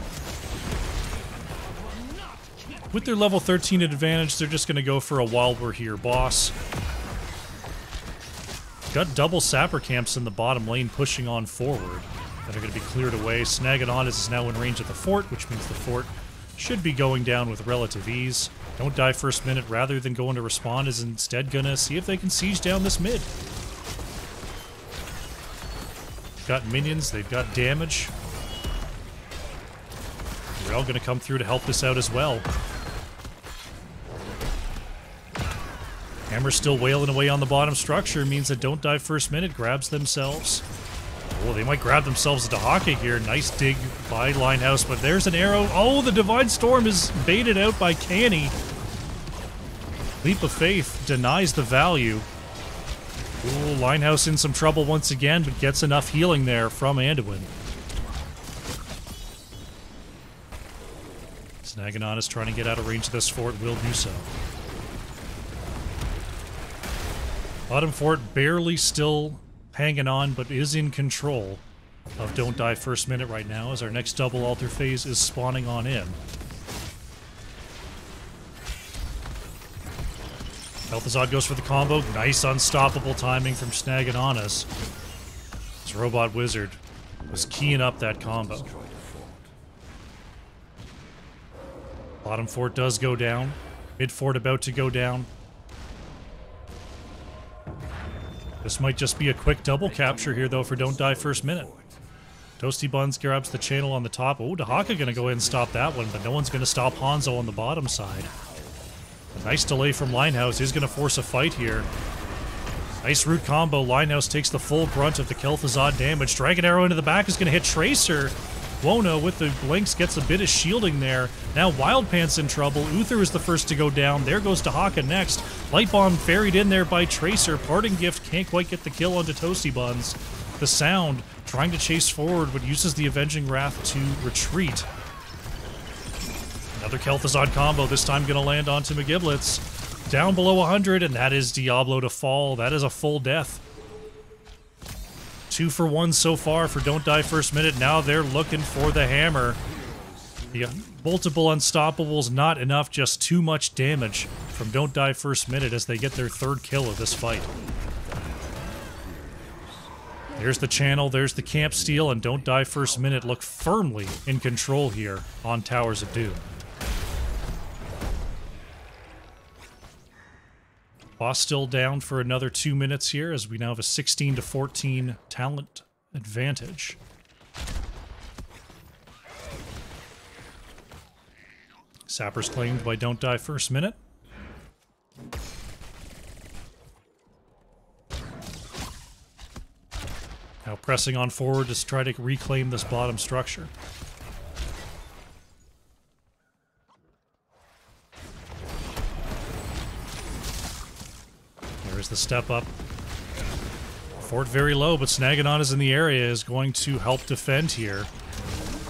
With their level 13 advantage, they're just going to go for a while we're here boss. Got double sapper camps in the bottom lane pushing on forward that are going to be cleared away. Snaganon is now in range of the fort, which means the fort should be going down with relative ease. Don't Die First Minute, rather than going to respawn, is instead going to see if they can siege down this mid. They've got minions, they've got damage. They're all going to come through to help this out as well. Hammer's still wailing away on the bottom structure, means that Don't Die First Minute grabs themselves. Oh, they might grab themselves a Dahaka here. Nice dig by Linehouse, but there's an arrow. Oh, the Divine Storm is baited out by Canny. Leap of Faith denies the value. Oh, Linehouse in some trouble once again, but gets enough healing there from Anduin. Snaganon is trying to get out of range of this fort, will do so. Bottom fort barely still hanging on, but is in control of Don't Die First Minute right now, as our next double altar phase is spawning on in. Kel'Thuzad goes for the combo. Nice unstoppable timing from Snagananas. This Robot Wizard was keying up that combo. Bottom fort does go down. Mid fort about to go down. This might just be a quick double capture here, though, for Don't Die First Minute. Toasty Buns grabs the channel on the top. Oh, Dahaka going to go ahead and stop that one, but no one's going to stop Hanzo on the bottom side. A nice delay from Linehouse. He's going to force a fight here. Nice root combo. Linehouse takes the full brunt of the Kel'Thuzad damage. Dragon Arrow into the back is going to hit Tracer. Wono with the blinks gets a bit of shielding there. Now Wild Pants in trouble. Uther is the first to go down. There goes Dahaka next. Light Bomb ferried in there by Tracer. Parting Gift can't quite get the kill onto Toasty Buns. The Sound trying to chase forward, but uses the Avenging Wrath to retreat. Another Kel'Thuzad combo, this time going to land onto McGiblets. Down below 100, and that is Diablo to fall. That is a full death. 2 for 1 so far for Don't Die First Minute. Now they're looking for the hammer. The multiple unstoppables, not enough, just too much damage from Don't Die First Minute as they get their third kill of this fight. There's the channel, there's the camp steal, and Don't Die First Minute look firmly in control here on Towers of Doom. Boss still down for another 2 minutes here as we now have a 16 to 14 talent advantage. Sappers claimed by Don't Die First Minute. Now pressing on forward to try to reclaim this bottom structure. There's the step up. Fort very low, but Snaganon is in the area, is going to help defend here.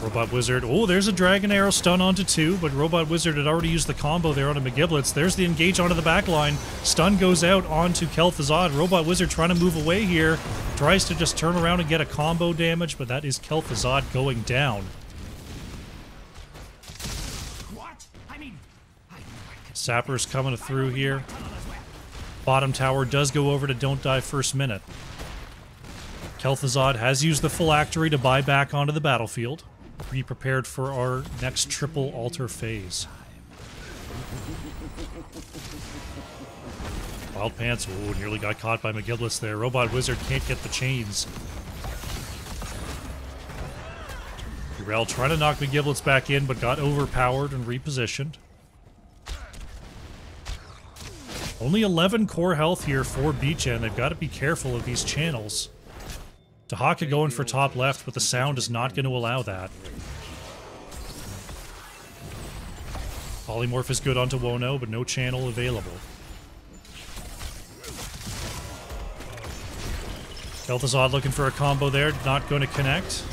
Robot Wizard, oh, there's a Dragon Arrow stun onto 2, but Robot Wizard had already used the combo there onto McGiblets. There's the engage onto the back line. Stun goes out onto Kel'Thuzad. Robot Wizard trying to move away here. Tries to just turn around and get a combo damage, but that is Kel'Thuzad going down. Sappers coming through here. Bottom tower does go over to Don't Die First Minute. Kel'Thuzad has used the phylactery to buy back onto the battlefield. Be prepared for our next triple altar phase. Wild Pants, oh, nearly got caught by McGiblets there. Robot Wizard can't get the chains. Urel trying to knock McGiblets back in, but got overpowered and repositioned. Only 11 core health here for Beachend. They've got to be careful of these channels. Dahaka going for top left, but the Sound is not going to allow that. Polymorph is good onto Wono, but no channel available. Kel'Thuzad looking for a combo there, not going to connect.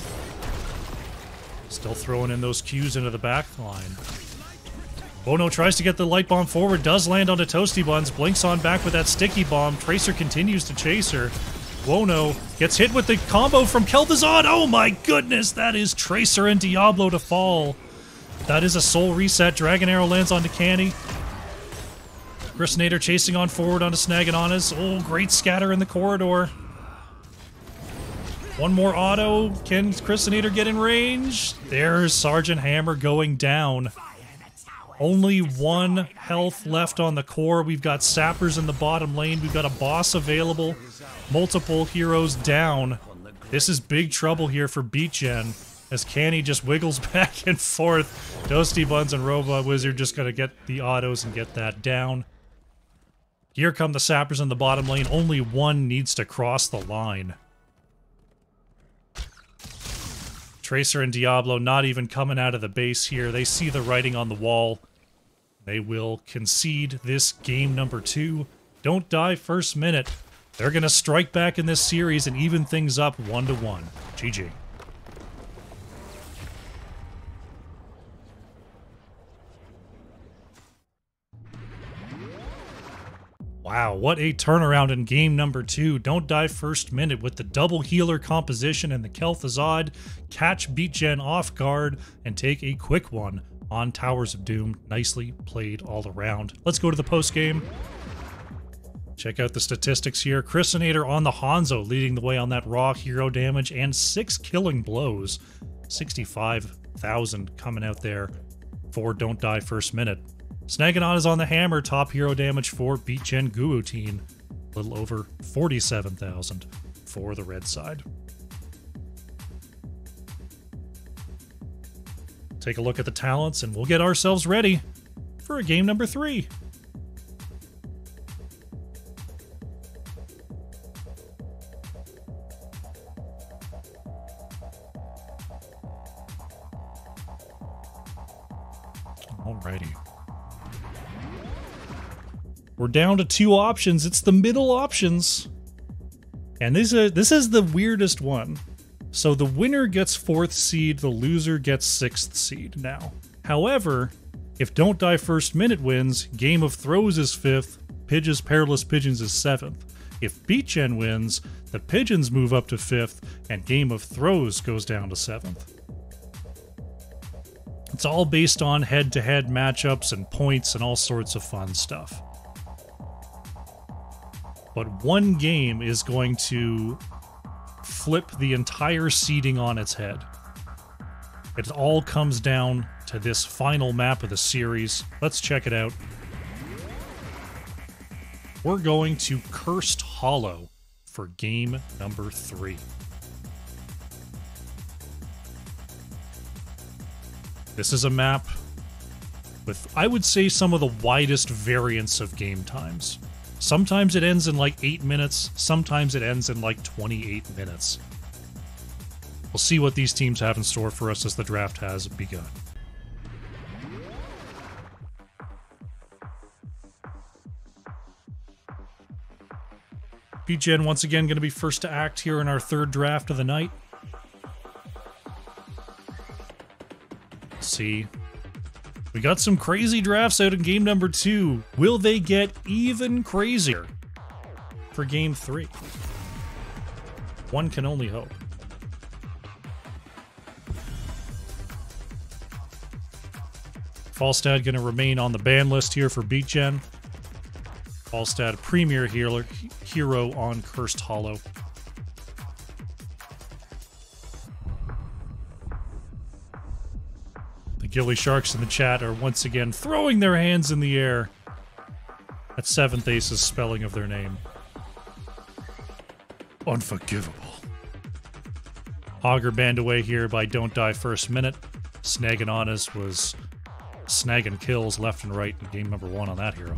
Still throwing in those Qs into the back line. Wono tries to get the light bomb forward, does land onto Toasty Buns, blinks on back with that sticky bomb. Tracer continues to chase her. Wono gets hit with the combo from Kel'Thuzad. Oh my goodness, that is Tracer and Diablo to fall. That is a soul reset. Dragon Arrow lands onto Canny. Chrisinator chasing on forward onto Snaganonis. Oh, great scatter in the corridor. One more auto. Can Chrisinator get in range? There's Sergeant Hammer going down. Only 1 health left on the core. We've got Sappers in the bottom lane. We've got a boss available. Multiple heroes down. This is big trouble here for Beatgen as Canny just wiggles back and forth. Toasty Buns and Robot Wizard just gonna get the autos and get that down. Here come the Sappers in the bottom lane. Only 1 needs to cross the line. Tracer and Diablo not even coming out of the base here. They see the writing on the wall. They will concede this game number 2. Don't Die First Minute. They're going to strike back in this series and even things up 1-1. GG. Wow, what a turnaround in game number 2. Don't Die First Minute with the double healer composition and the Kel'Thuzad catch Beatgen off guard and take a quick one on Towers of Doom. Nicely played all around. Let's go to the post game. Check out the statistics here. Chrisinator on the Hanzo leading the way on that raw hero damage and 6 killing blows. 65,000 coming out there for Don't Die First Minute. Snagging on is on the hammer, top hero damage for Beat Gen GuWutine. A little over 47,000 for the red side. Take a look at the talents and we'll get ourselves ready for a game number 3. Alrighty. We're down to 2 options. It's the middle options. And this is the weirdest one. So the winner gets 4th seed, the loser gets 6th seed now. However, if Don't Die First Minute wins, Game of Throws is 5th, Perilous Pigeons is 7th. If Beat Gen wins, the Pigeons move up to 5th, and Game of Throws goes down to 7th. It's all based on head-to-head matchups and points and all sorts of fun stuff. But one game is going to flip the entire seeding on its head. It all comes down to this final map of the series. Let's check it out. We're going to Cursed Hollow for game number 3. This is a map with, I would say, some of the widest variance of game times. Sometimes it ends in like 8 minutes, sometimes it ends in like 28 minutes. We'll see what these teams have in store for us as the draft has begun. Beat Gen once again going to be first to act here in our 3rd draft of the night. Let's see. We got some crazy drafts out in game number 2. Will they get even crazier for game 3? One can only hope. Falstad going to remain on the ban list here for Beat Gen. Falstad, premier hero on Cursed Hollow. Gilly Sharks in the chat are once again throwing their hands in the air at 7th Ace's spelling of their name. Unforgivable. Hogger banned away here by Don't Die First Minute. Snagging on us was snagging kills left and right in game number 1 on that hero.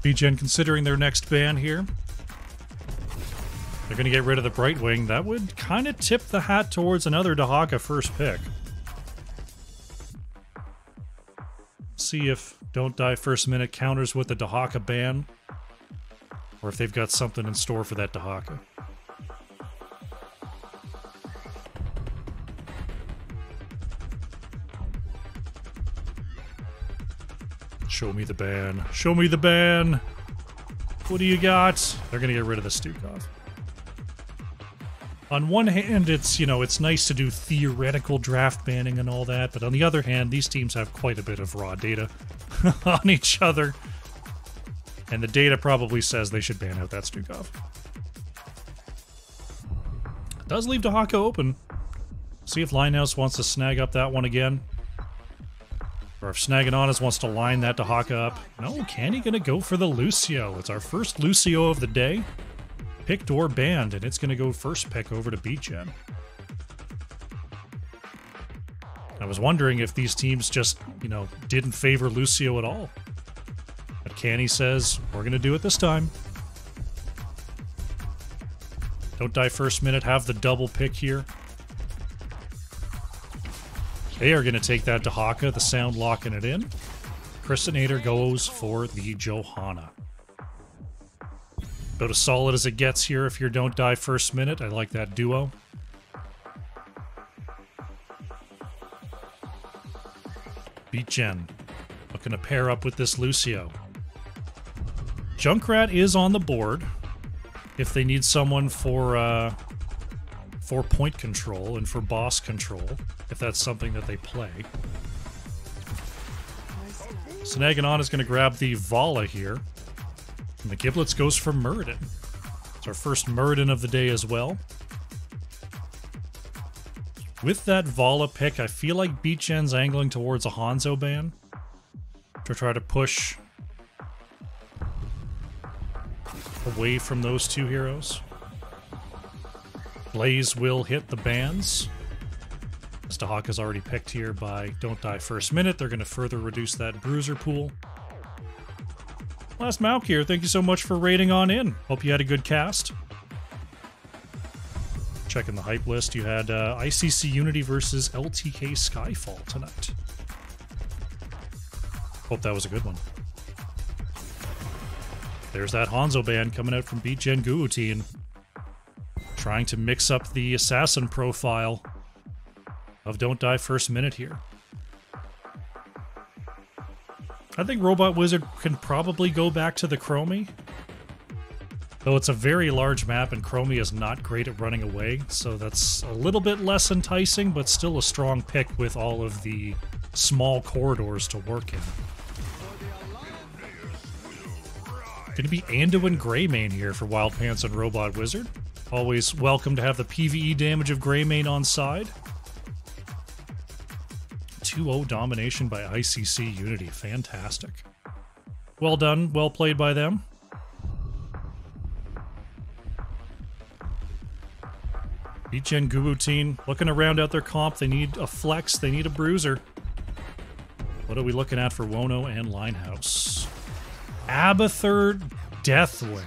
BGen considering their next ban here. They're going to get rid of the Brightwing. That would kind of tip the hat towards another Dahaka first pick. See if Don't Die First Minute counters with the Dahaka ban, or if they've got something in store for that Dahaka. Show me the ban. Show me the ban! What do you got? They're going to get rid of the Stukov. On one hand, it's, you know, it's nice to do theoretical draft banning and all that, but on the other hand, these teams have quite a bit of raw data on each other. And the data probably says they should ban out that Stukov. It does leave Dahaka open. See if Linehouse wants to snag up that one again. Or if Snagging wants to line that Dahaka up. No, Canny gonna go for the Lucio. It's our first Lucio of the day. Picked or banned, and it's going to go first pick over to Beat Gen. I was wondering if these teams just, you know, didn't favor Lucio at all. But Canny says, we're going to do it this time. Don't Die First Minute, have the double pick here. They are going to take that Dahaka, the sound locking it in. Christinator goes for the Johanna. About as solid as it gets here if you Don't Die First Minute. I like that duo. Beat Gen. Looking to pair up with this Lucio. Junkrat is on the board if they need someone for point control and for boss control, if that's something that they play. Snagging is going to grab the Vala here. And the Giblets goes for Muradin. It's our first Muradin of the day as well. With that Vala pick, I feel like BeatGen's angling towards a Hanzo ban to try to push away from those two heroes. Blaze will hit the bans. Dahaka's already picked here by Don't Die First Minute. They're going to further reduce that bruiser pool. Last Mauk here, thank you so much for raiding on in. Hope you had a good cast. Checking the hype list, you had ICC Unity versus LTK Skyfall tonight. Hope that was a good one. There's that Hanzo band coming out from BeatGen GuWutine. Trying to mix up the assassin profile of Don't Die First Minute here. I think Robot Wizard can probably go back to the Chromie. Though it's a very large map and Chromie is not great at running away, so that's a little bit less enticing, but still a strong pick with all of the small corridors to work in. Gonna be Anduin Greymane here for Wild Pants and Robot Wizard. Always welcome to have the PvE damage of Greymane on side. 2-0 domination by ICC Unity. Fantastic. Well done. Well played by them. BeatGen GuWutine looking around out their comp. They need a flex. They need a bruiser. What are we looking at for Wono and Linehouse? Abathur Deathwing.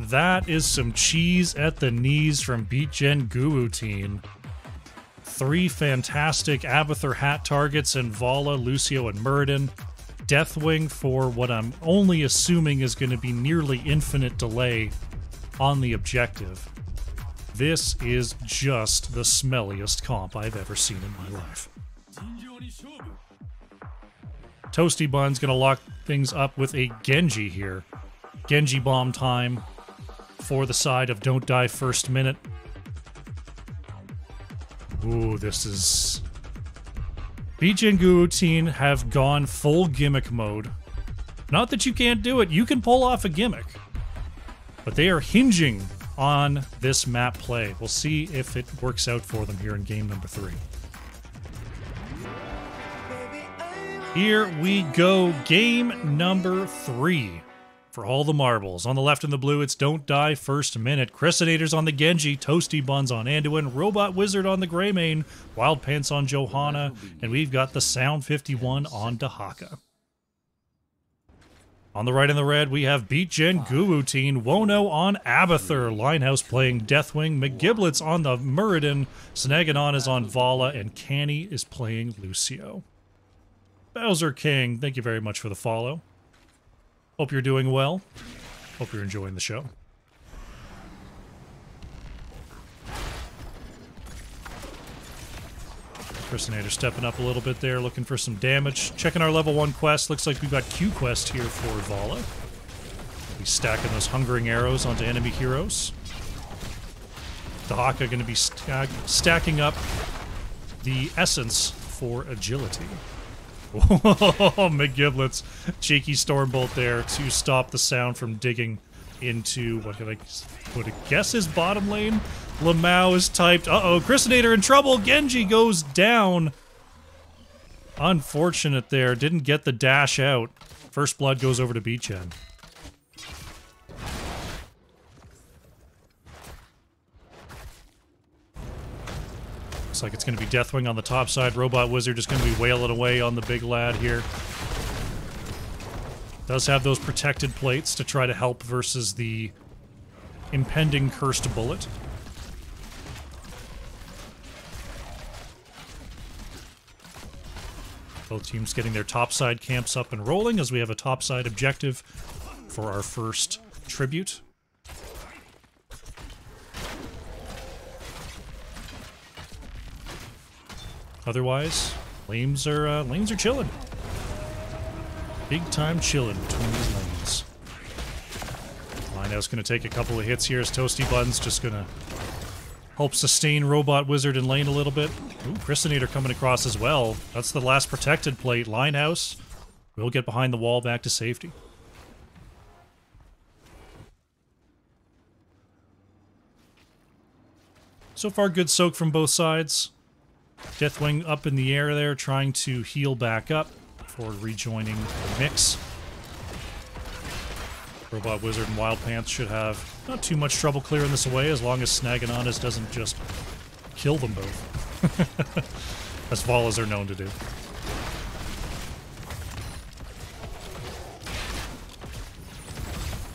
That is some cheese at the knees from BeatGen GuWutine. 3 fantastic Abathur hat targets in Vala, Lucio, and Muradin. Deathwing for what I'm only assuming is going to be nearly infinite delay on the objective. This is just the smelliest comp I've ever seen in my life. Toasty Bun's going to lock things up with a Genji here. Genji bomb time for the side of Don't Die First Minute. Ooh, this is... BeatGen GuWutine have gone full gimmick mode. Not that you can't do it, you can pull off a gimmick. But they are hinging on this map play. We'll see if it works out for them here in game number 3. Here we go, game number 3. For all the marbles. On the left in the blue, it's Don't Die First Minute. Chrysinator's on the Genji, Toasty Buns on Anduin, Robot Wizard on the Greymane, Wild Pants on Johanna, and we've got the Sound 51 on Dahaka. On the right in the red, we have BeatGen GuWutine, Wono on Abathur, Linehouse playing Deathwing, McGiblets on the Muradin, Snaganon is on Vala, and Canny is playing Lucio. Bowser King, thank you very much for the follow. Hope you're doing well. Hope you're enjoying the show. Chrysinator stepping up a little bit there, looking for some damage. Checking our level 1 quest. Looks like we've got Q quest here for Vala. He's stacking those hungering arrows onto enemy heroes. Dahaka going to be stacking up the essence for agility. Oh, McGiblets. Cheeky Stormbolt there to stop the sound from digging into, what could I guess is bottom lane? Lamau is typed. Uh-oh, Chrysinator in trouble. Genji goes down. Unfortunate there. Didn't get the dash out. First blood goes over to BeatGen. Looks like it's going to be Deathwing on the top side. Robot Wizard just going to be wailing away on the big lad here. Does have those protected plates to try to help versus the impending cursed bullet. Both teams getting their topside camps up and rolling as we have a topside objective for our first tribute. Otherwise, lanes are chilling. Big time chilling between these lanes. Linehouse going to take a couple of hits here as Toasty Buns just going to help sustain Robot Wizard in lane a little bit. Ooh, Chrysinator coming across as well. That's the last protected plate. Linehouse will get behind the wall back to safety. So far, good soak from both sides. Deathwing up in the air there, trying to heal back up before rejoining the mix. Robot Wizard and Wild Pants should have not too much trouble clearing this away as long as Snagananas doesn't just kill them both. As Valas are known to do.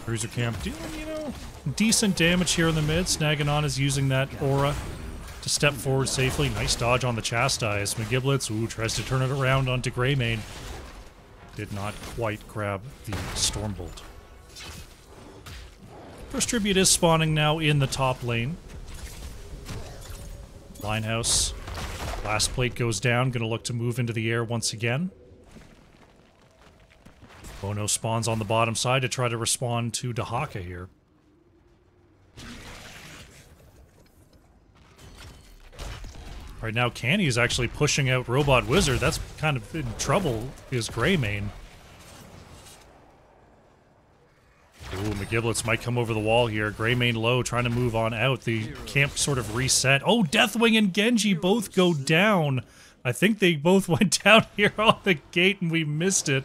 Bruiser Camp doing, decent damage here in the mid. Snaganana's using that aura to step forward safely. Nice dodge on the Chastise. McGiblets, tries to turn it around onto Greymane. Did not quite grab the Stormbolt. First Tribute is spawning now in the top lane. Linehouse. Last plate goes down. Gonna look to move into the air once again. Bono spawns on the bottom side to try to respond to Dahaka here. Right now, Canny is actually pushing out Robot Wizard. That's kind of in trouble, is Greymane. Ooh, McGiblets might come over the wall here. Greymane low, trying to move on out. The camp sort of reset. Oh, Deathwing and Genji both go down. I think they both went down here on the gate and we missed it.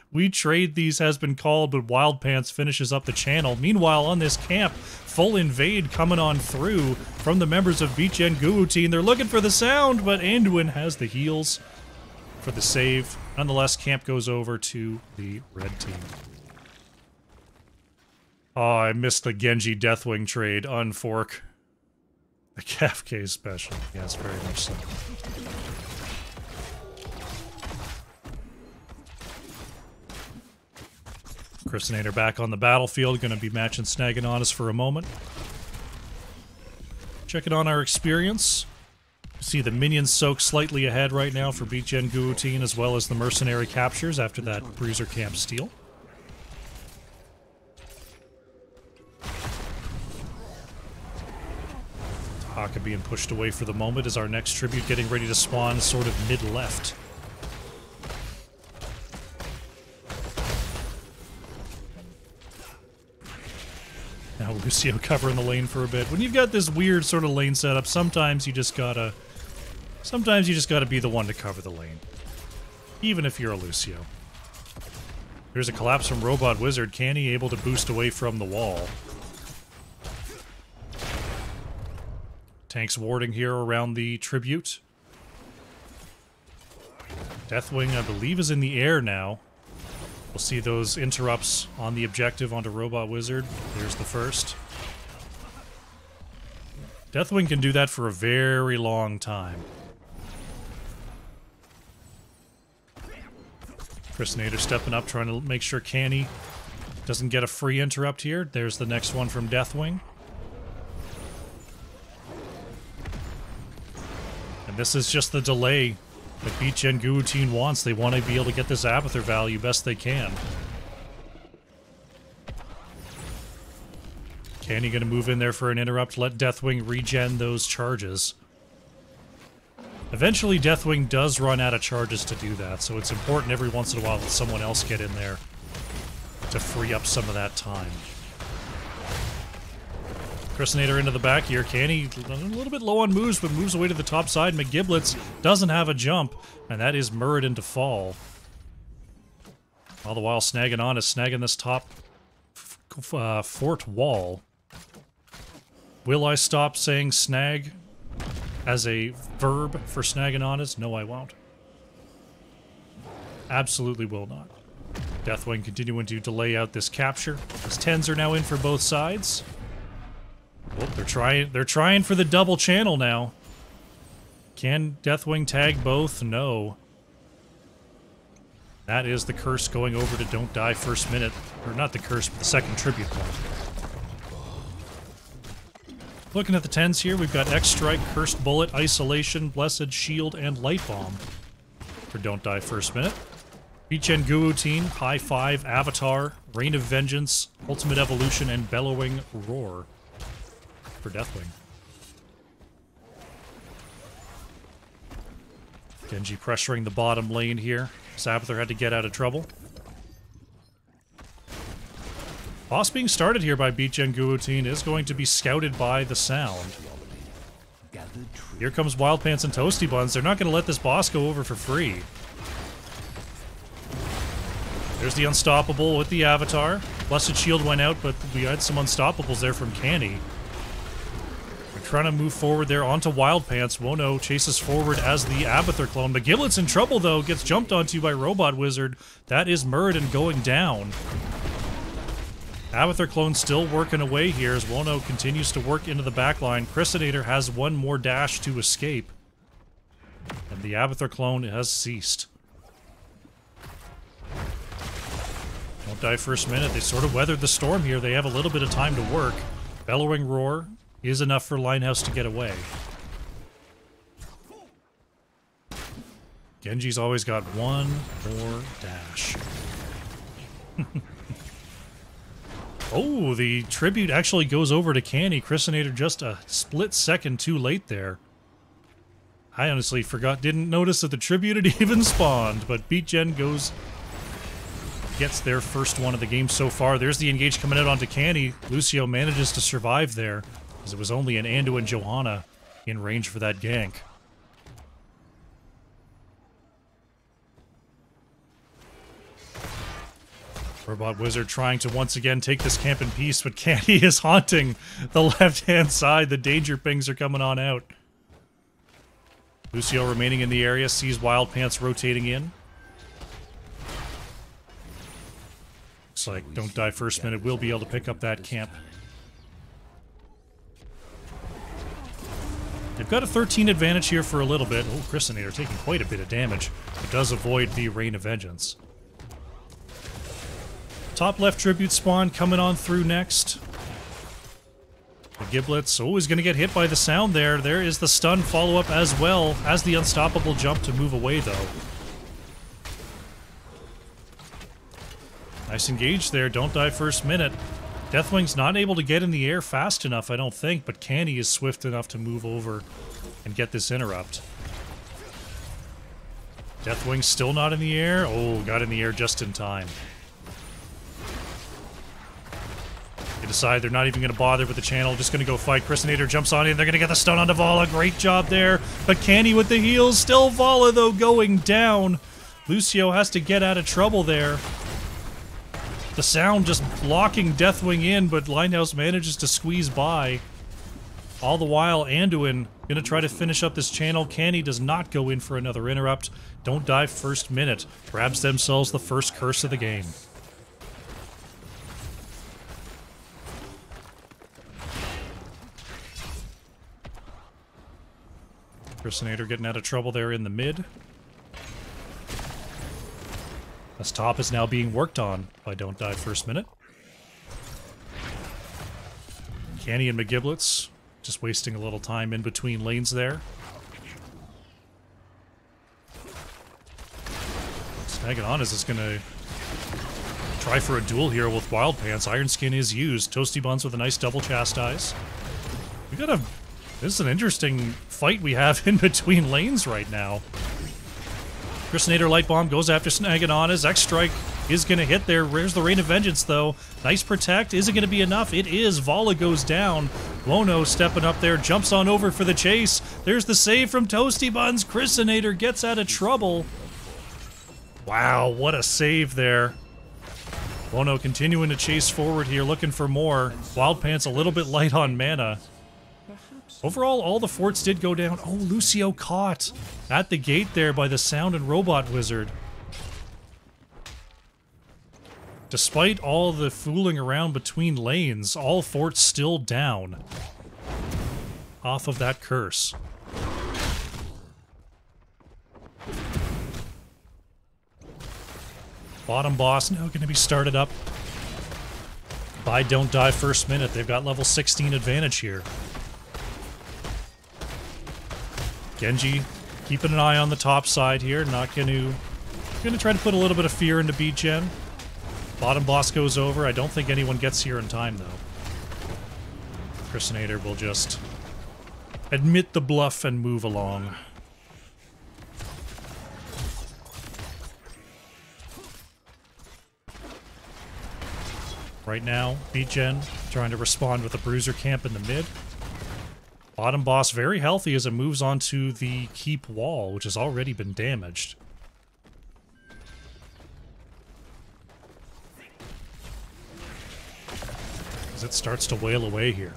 We trade these has been called, but Wild Pants finishes up the channel. Meanwhile, on this camp, full invade coming on through from the members of Beach and GuWutine. They're looking for the sound, but Anduin has the heals for the save. Nonetheless, camp goes over to the red team. Oh, I missed the Genji Deathwing trade. Unfork. The KFK special. Yes, very much so. Christinator back on the battlefield. Going to be matching Snagananas for a moment. Checking on our experience. See the minions soak slightly ahead right now for Beat Gen GuWutine, as well as the mercenary captures after that Bruiser Camp steal. Haka being pushed away for the moment as our next tribute getting ready to spawn sort of mid-left. Now Lucio covering the lane for a bit. When you've got this weird sort of lane setup, sometimes you just gotta be the one to cover the lane. Even if you're a Lucio. There's a collapse from Robot Wizard. Canny able to boost away from the wall. Tanks warding here around the tribute. Deathwing, I believe, is in the air now. We'll see those interrupts on the objective onto Robot Wizard. There's the first. Deathwing can do that for a very long time. Christinator stepping up, trying to make sure Canny doesn't get a free interrupt here. There's the next one from Deathwing. And this is just the delay that Beat Gen GuWutine wants. They want to be able to get this Abathur value best they can. Canny gonna move in there for an interrupt, let Deathwing regen those charges. Eventually Deathwing does run out of charges to do that, so it's important every once in a while that someone else get in there to free up some of that time. Christinator into the back here. Canny a little bit low on moves, but moves away to the top side. McGiblets doesn't have a jump, and that is Murred into fall. All the while Snaganana's snagging this top fort wall. Will I stop saying snag as a verb for Snaganana's? No, I won't. Absolutely will not. Deathwing continuing to delay out this capture. His 10s are now in for both sides. Oh, they're trying for the double channel now. Can Deathwing tag both? No. That is the curse going over to Don't Die first minute. Or not the curse, but the second tribute point. Looking at the 10s here, we've got X-Strike, Cursed Bullet, Isolation, Blessed Shield, and Light Bomb for Don't Die first minute. Beat Gen GuWutine, High Five, Avatar, Reign of Vengeance, Ultimate Evolution, and Bellowing Roar for Deathwing. Genji pressuring the bottom lane here. Abathur had to get out of trouble. Boss being started here by Beat Gen GuWutine is going to be scouted by the sound. Here comes Wild Pants and Toasty Buns. They're not going to let this boss go over for free. There's the Unstoppable with the Avatar. Blessed Shield went out, but we had some Unstoppables there from Canny. We're trying to move forward there onto Wild Pants. Wono chases forward as the Abathur clone. McGiblet's in trouble, though. Gets jumped onto by Robot Wizard. That is Murd going down. Abathur clone still working away here as Wono continues to work into the backline. Chrysinator has one more dash to escape. And the Abathur clone has ceased. Don't die first minute. They sort of weathered the storm here. They have a little bit of time to work. Bellowing Roar is enough for Linehouse to get away. Genji's always got one more dash. Oh, the tribute actually goes over to Canny. Chrysinator just a split second too late there. I honestly didn't notice that the tribute had even spawned, but BeatGen gets their first one of the game so far. There's the engage coming out onto Canny. Lucio manages to survive there, as it was only an Andu and Johanna in range for that gank. Robot Wizard trying to once again take this camp in peace, but Candy is haunting the left-hand side. The danger pings are coming on out. Lucio remaining in the area, sees Wild Pants rotating in. Looks like Don't Die First Minute will be able to pick up that camp. They've got a 13 advantage here for a little bit. Oh, Chrysinator taking quite a bit of damage, but does avoid the Rain of Vengeance. Top left tribute spawn coming on through next. The Giblets, oh, he's going to get hit by the sound there. There is the stun follow-up as well as the Unstoppable jump to move away, though. Nice engage there. Don't die first minute. Deathwing's not able to get in the air fast enough, I don't think, but Canny is swift enough to move over and get this interrupt. Deathwing's still not in the air. Oh, got in the air just in time. They decide they're not even going to bother with the channel, just going to go fight. Chrysinator jumps on in, they're going to get the stun onto Vala. Great job there, but Canny with the heals. Still Vala, though, going down. Lucio has to get out of trouble there. The sound just blocking Deathwing in, but Linehouse manages to squeeze by. All the while, Anduin going to try to finish up this channel. Canny does not go in for another interrupt. Don't die first minute. Grabs themselves the first curse of the game. Chrysinator getting out of trouble there in the mid. This top is now being worked on by Don't Die First Minute. Canny and McGiblets just wasting a little time in between lanes there. Snagging on is going to try for a duel here with Wild Pants. Iron Skin is used. Toasty Buns with a nice double chastise. We got a... This is an interesting fight we have in between lanes right now. Chrysinator Light Bomb goes after Snagging on. His X-Strike is going to hit there. Where's the Rain of Vengeance, though? Nice protect. Is it going to be enough? It is. Vala goes down. Wono stepping up there, jumps on over for the chase. There's the save from Toasty Buns. Chrysinator gets out of trouble. Wow, what a save there. Wono continuing to chase forward here, looking for more. Wild Pants a little bit light on mana. Overall, all the forts did go down. Oh, Lucio caught at the gate there by the Sound and Robot Wizard. Despite all the fooling around between lanes, all forts still down off of that curse. Bottom boss now going to be started up by Don't Die First Minute. They've got level 16 advantage here. Genji keeping an eye on the top side here. Not gonna try to put a little bit of fear into BeatGen. Bottom boss goes over. I don't think anyone gets here in time, though. Chrysinator will just admit the bluff and move along. Right now, BeatGen trying to respond with a bruiser camp in the mid. Bottom boss very healthy as it moves on to the keep wall, which has already been damaged. As it starts to wail away here.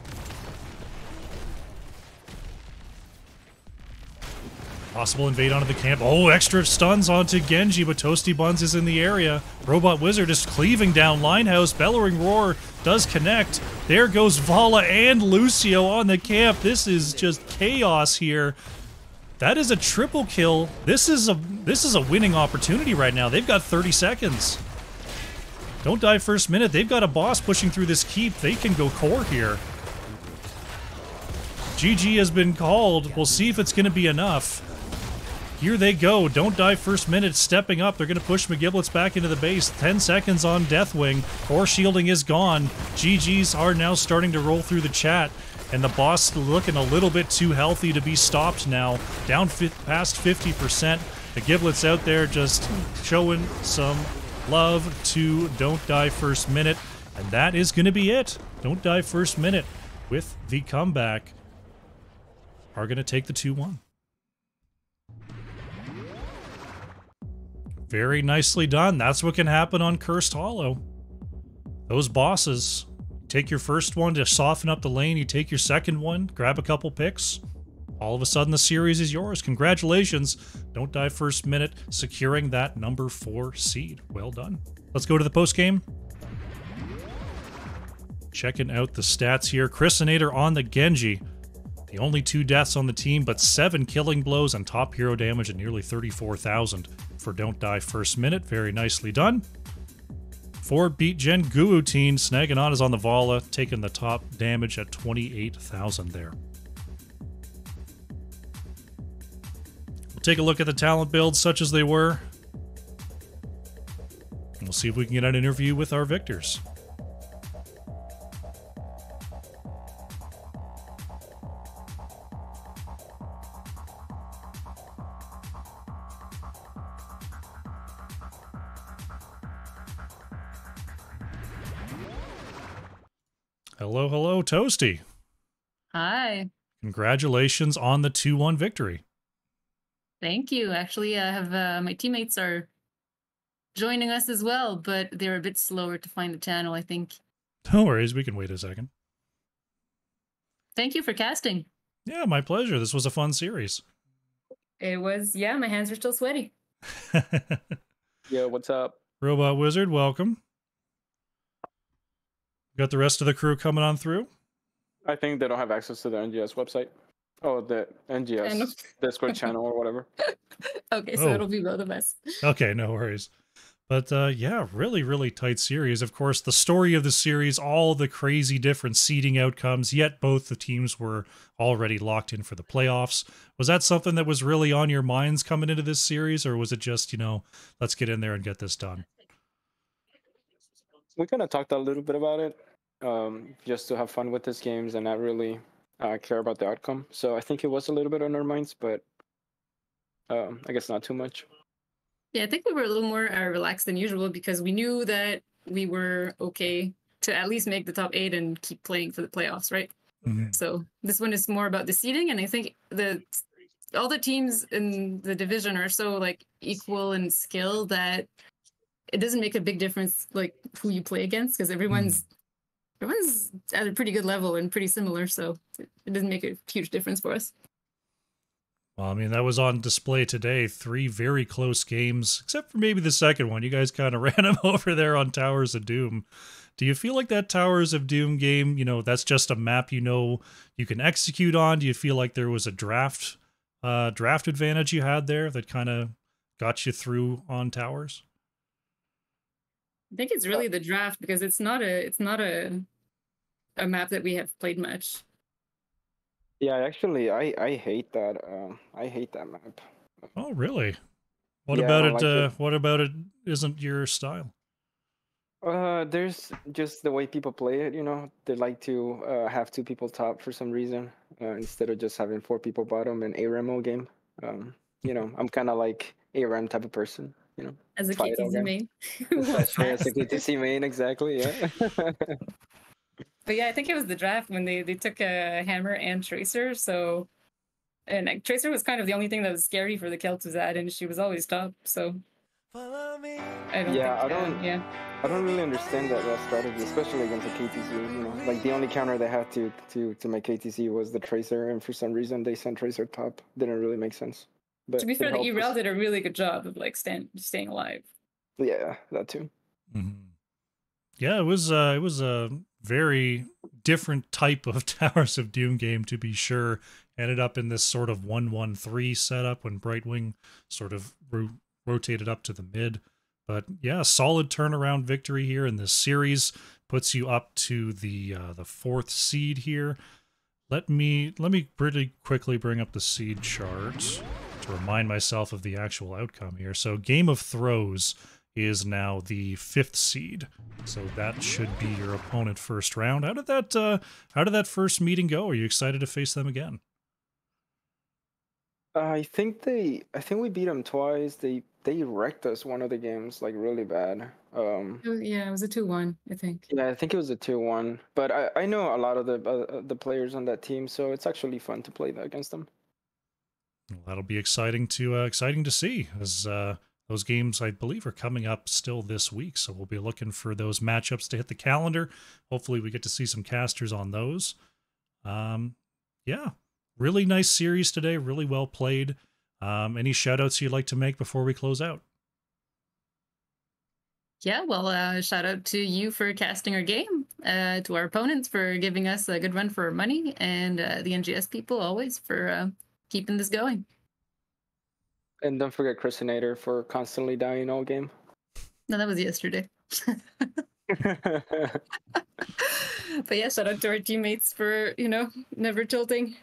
Possible invade onto the camp. Oh, extra stuns onto Genji, but Toasty Buns is in the area. Robot Wizard is cleaving down Linehouse. Bellowing Roar does connect. There goes Vala and Lucio on the camp. This is just chaos here. That is a triple kill. This is a winning opportunity right now. They've got 30 seconds. Don't die first minute. They've got a boss pushing through this keep. They can go core here. GG has been called. We'll see if it's going to be enough. Here they go. Don't die first minute. Stepping up. They're going to push McGiblets back into the base. 10 seconds on Deathwing. Core shielding is gone. GGs are now starting to roll through the chat. And the boss looking a little bit too healthy to be stopped now. Down past 50%. The Giblets out there just showing some love to Don't Die First Minute. And that is going to be it. Don't Die First Minute with the comeback are going to take the 2-1. Very nicely done. That's what can happen on Cursed Hollow. Those bosses, take your first one to soften up the lane, you take your second one, grab a couple picks, all of a sudden the series is yours. Congratulations. Don't Die First Minute, securing that number 4 seed. Well done. Let's go to the post game. Checking out the stats here. Chrisinator on the Genji. The only 2 deaths on the team, but 7 killing blows and top hero damage at nearly 34,000 for Don't Die First Minute. Very nicely done. For Beat Gen, GuWutine snagging on is on the Vala, taking the top damage at 28,000 there. We'll take a look at the talent builds such as they were. And we'll see if we can get an interview with our victors. Hello, hello, Toasty. Hi. Congratulations on the 2-1 victory. Thank you. Actually, I have my teammates are joining us as well, but they're a bit slower to find the channel, I think. No worries, we can wait a second. Thank you for casting. Yeah, my pleasure. This was a fun series. It was, yeah, my hands are still sweaty. Yo, what's up? Robot Wizard, welcome. Got the rest of the crew coming on through? I think they don't have access to the NGS website. Oh, the NGS Discord channel or whatever. Okay, so Oh. it'll be both of us. Okay, no worries. But yeah, really, really tight series. Of course, the story of the series, all the crazy different seeding outcomes, yet both the teams were already locked in for the playoffs. Was that something that was really on your minds coming into this series, or was it just, you know, let's get in there and get this done? We kind of talked a little bit about it, just to have fun with these games and not really care about the outcome. So I think it was a little bit on our minds, but I guess not too much. Yeah, I think we were a little more relaxed than usual because we knew that we were okay to at least make the top 8 and keep playing for the playoffs, right? Mm-hmm. So this one is more about the seeding, and I think all the teams in the division are so like equal in skill that it doesn't make a big difference like who you play against because everyone's at a pretty good level and pretty similar, so it doesn't make a huge difference for us. Well, I mean, that was on display today. 3 very close games, except for maybe the second one. You guys kind of ran them over there on Towers of Doom. Do you feel like that Towers of Doom game, you know, that's just a map you know you can execute on? Do you feel like there was a draft advantage you had there that kind of got you through on Towers? I think it's really the draft because it's not a map that we have played much. Yeah, actually, I hate that. I hate that map. Oh, really? What Yeah, I about don't it? like it. What about it? Isn't your style? There's just the way people play it. You know, they like to have 2 people top for some reason instead of just having 4 people bottom in a Remo game. You know, I'm kind of like a Rem type of person. You know, As a Fight KTZ again. main. who wants That's right, that. it's a KTC main, exactly. Yeah. But yeah, I think it was the draft when they took a hammer and Tracer. So, and like, Tracer was kind of the only thing that was scary for the Kel'Thuzad, and she was always top. So I don't Yeah, think, yeah. I don't really understand that strategy, especially against a KTC. You know, like the only counter they had to make KTC was the Tracer, and for some reason they sent Tracer top. Didn't really make sense. But To be it fair, the helped ERL us. did a really good job of like staying alive. Yeah, that too. Yeah, it was a very different type of Towers of Doom game, to be sure. Ended up in this sort of 1-1-3 setup when Brightwing sort of rotated up to the mid. But yeah, solid turnaround victory here in this series, puts you up to the 4th seed here. Let me pretty quickly bring up the seed chart to remind myself of the actual outcome here. So Game of Throws is now the 5th seed, so that should be your opponent first round. How did that first meeting go? Are you excited to face them again? I think we beat them twice. They wrecked us one of the games like really bad. Yeah, it was a 2-1, I think. Yeah, I think it was a 2-1. But I know a lot of the players on that team, so it's actually fun to play against them. Well, that'll be exciting to see, as those games, I believe, are coming up still this week. So we'll be looking for those matchups to hit the calendar. Hopefully we get to see some casters on those. Yeah, really nice series today. Really well played. Any shout outs you'd like to make before we close out? Yeah, well, shout out to you for casting our game, to our opponents for giving us a good run for our money, and the NGS people always for keeping this going. And don't forget Christinator for constantly dying all game. No, that was yesterday. But yeah, shout out to our teammates for, never tilting.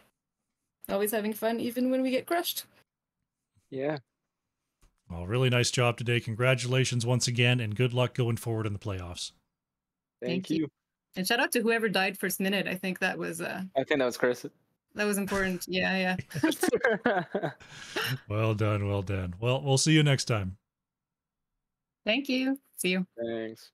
Always having fun, even when we get crushed. Yeah. Well, really nice job today. Congratulations once again, and good luck going forward in the playoffs. Thank you. And shout out to whoever died first minute. I think that was I think that was Chris. that was important. Yeah. Well done, well done. Well, we'll see you next time. Thank you. See you. Thanks.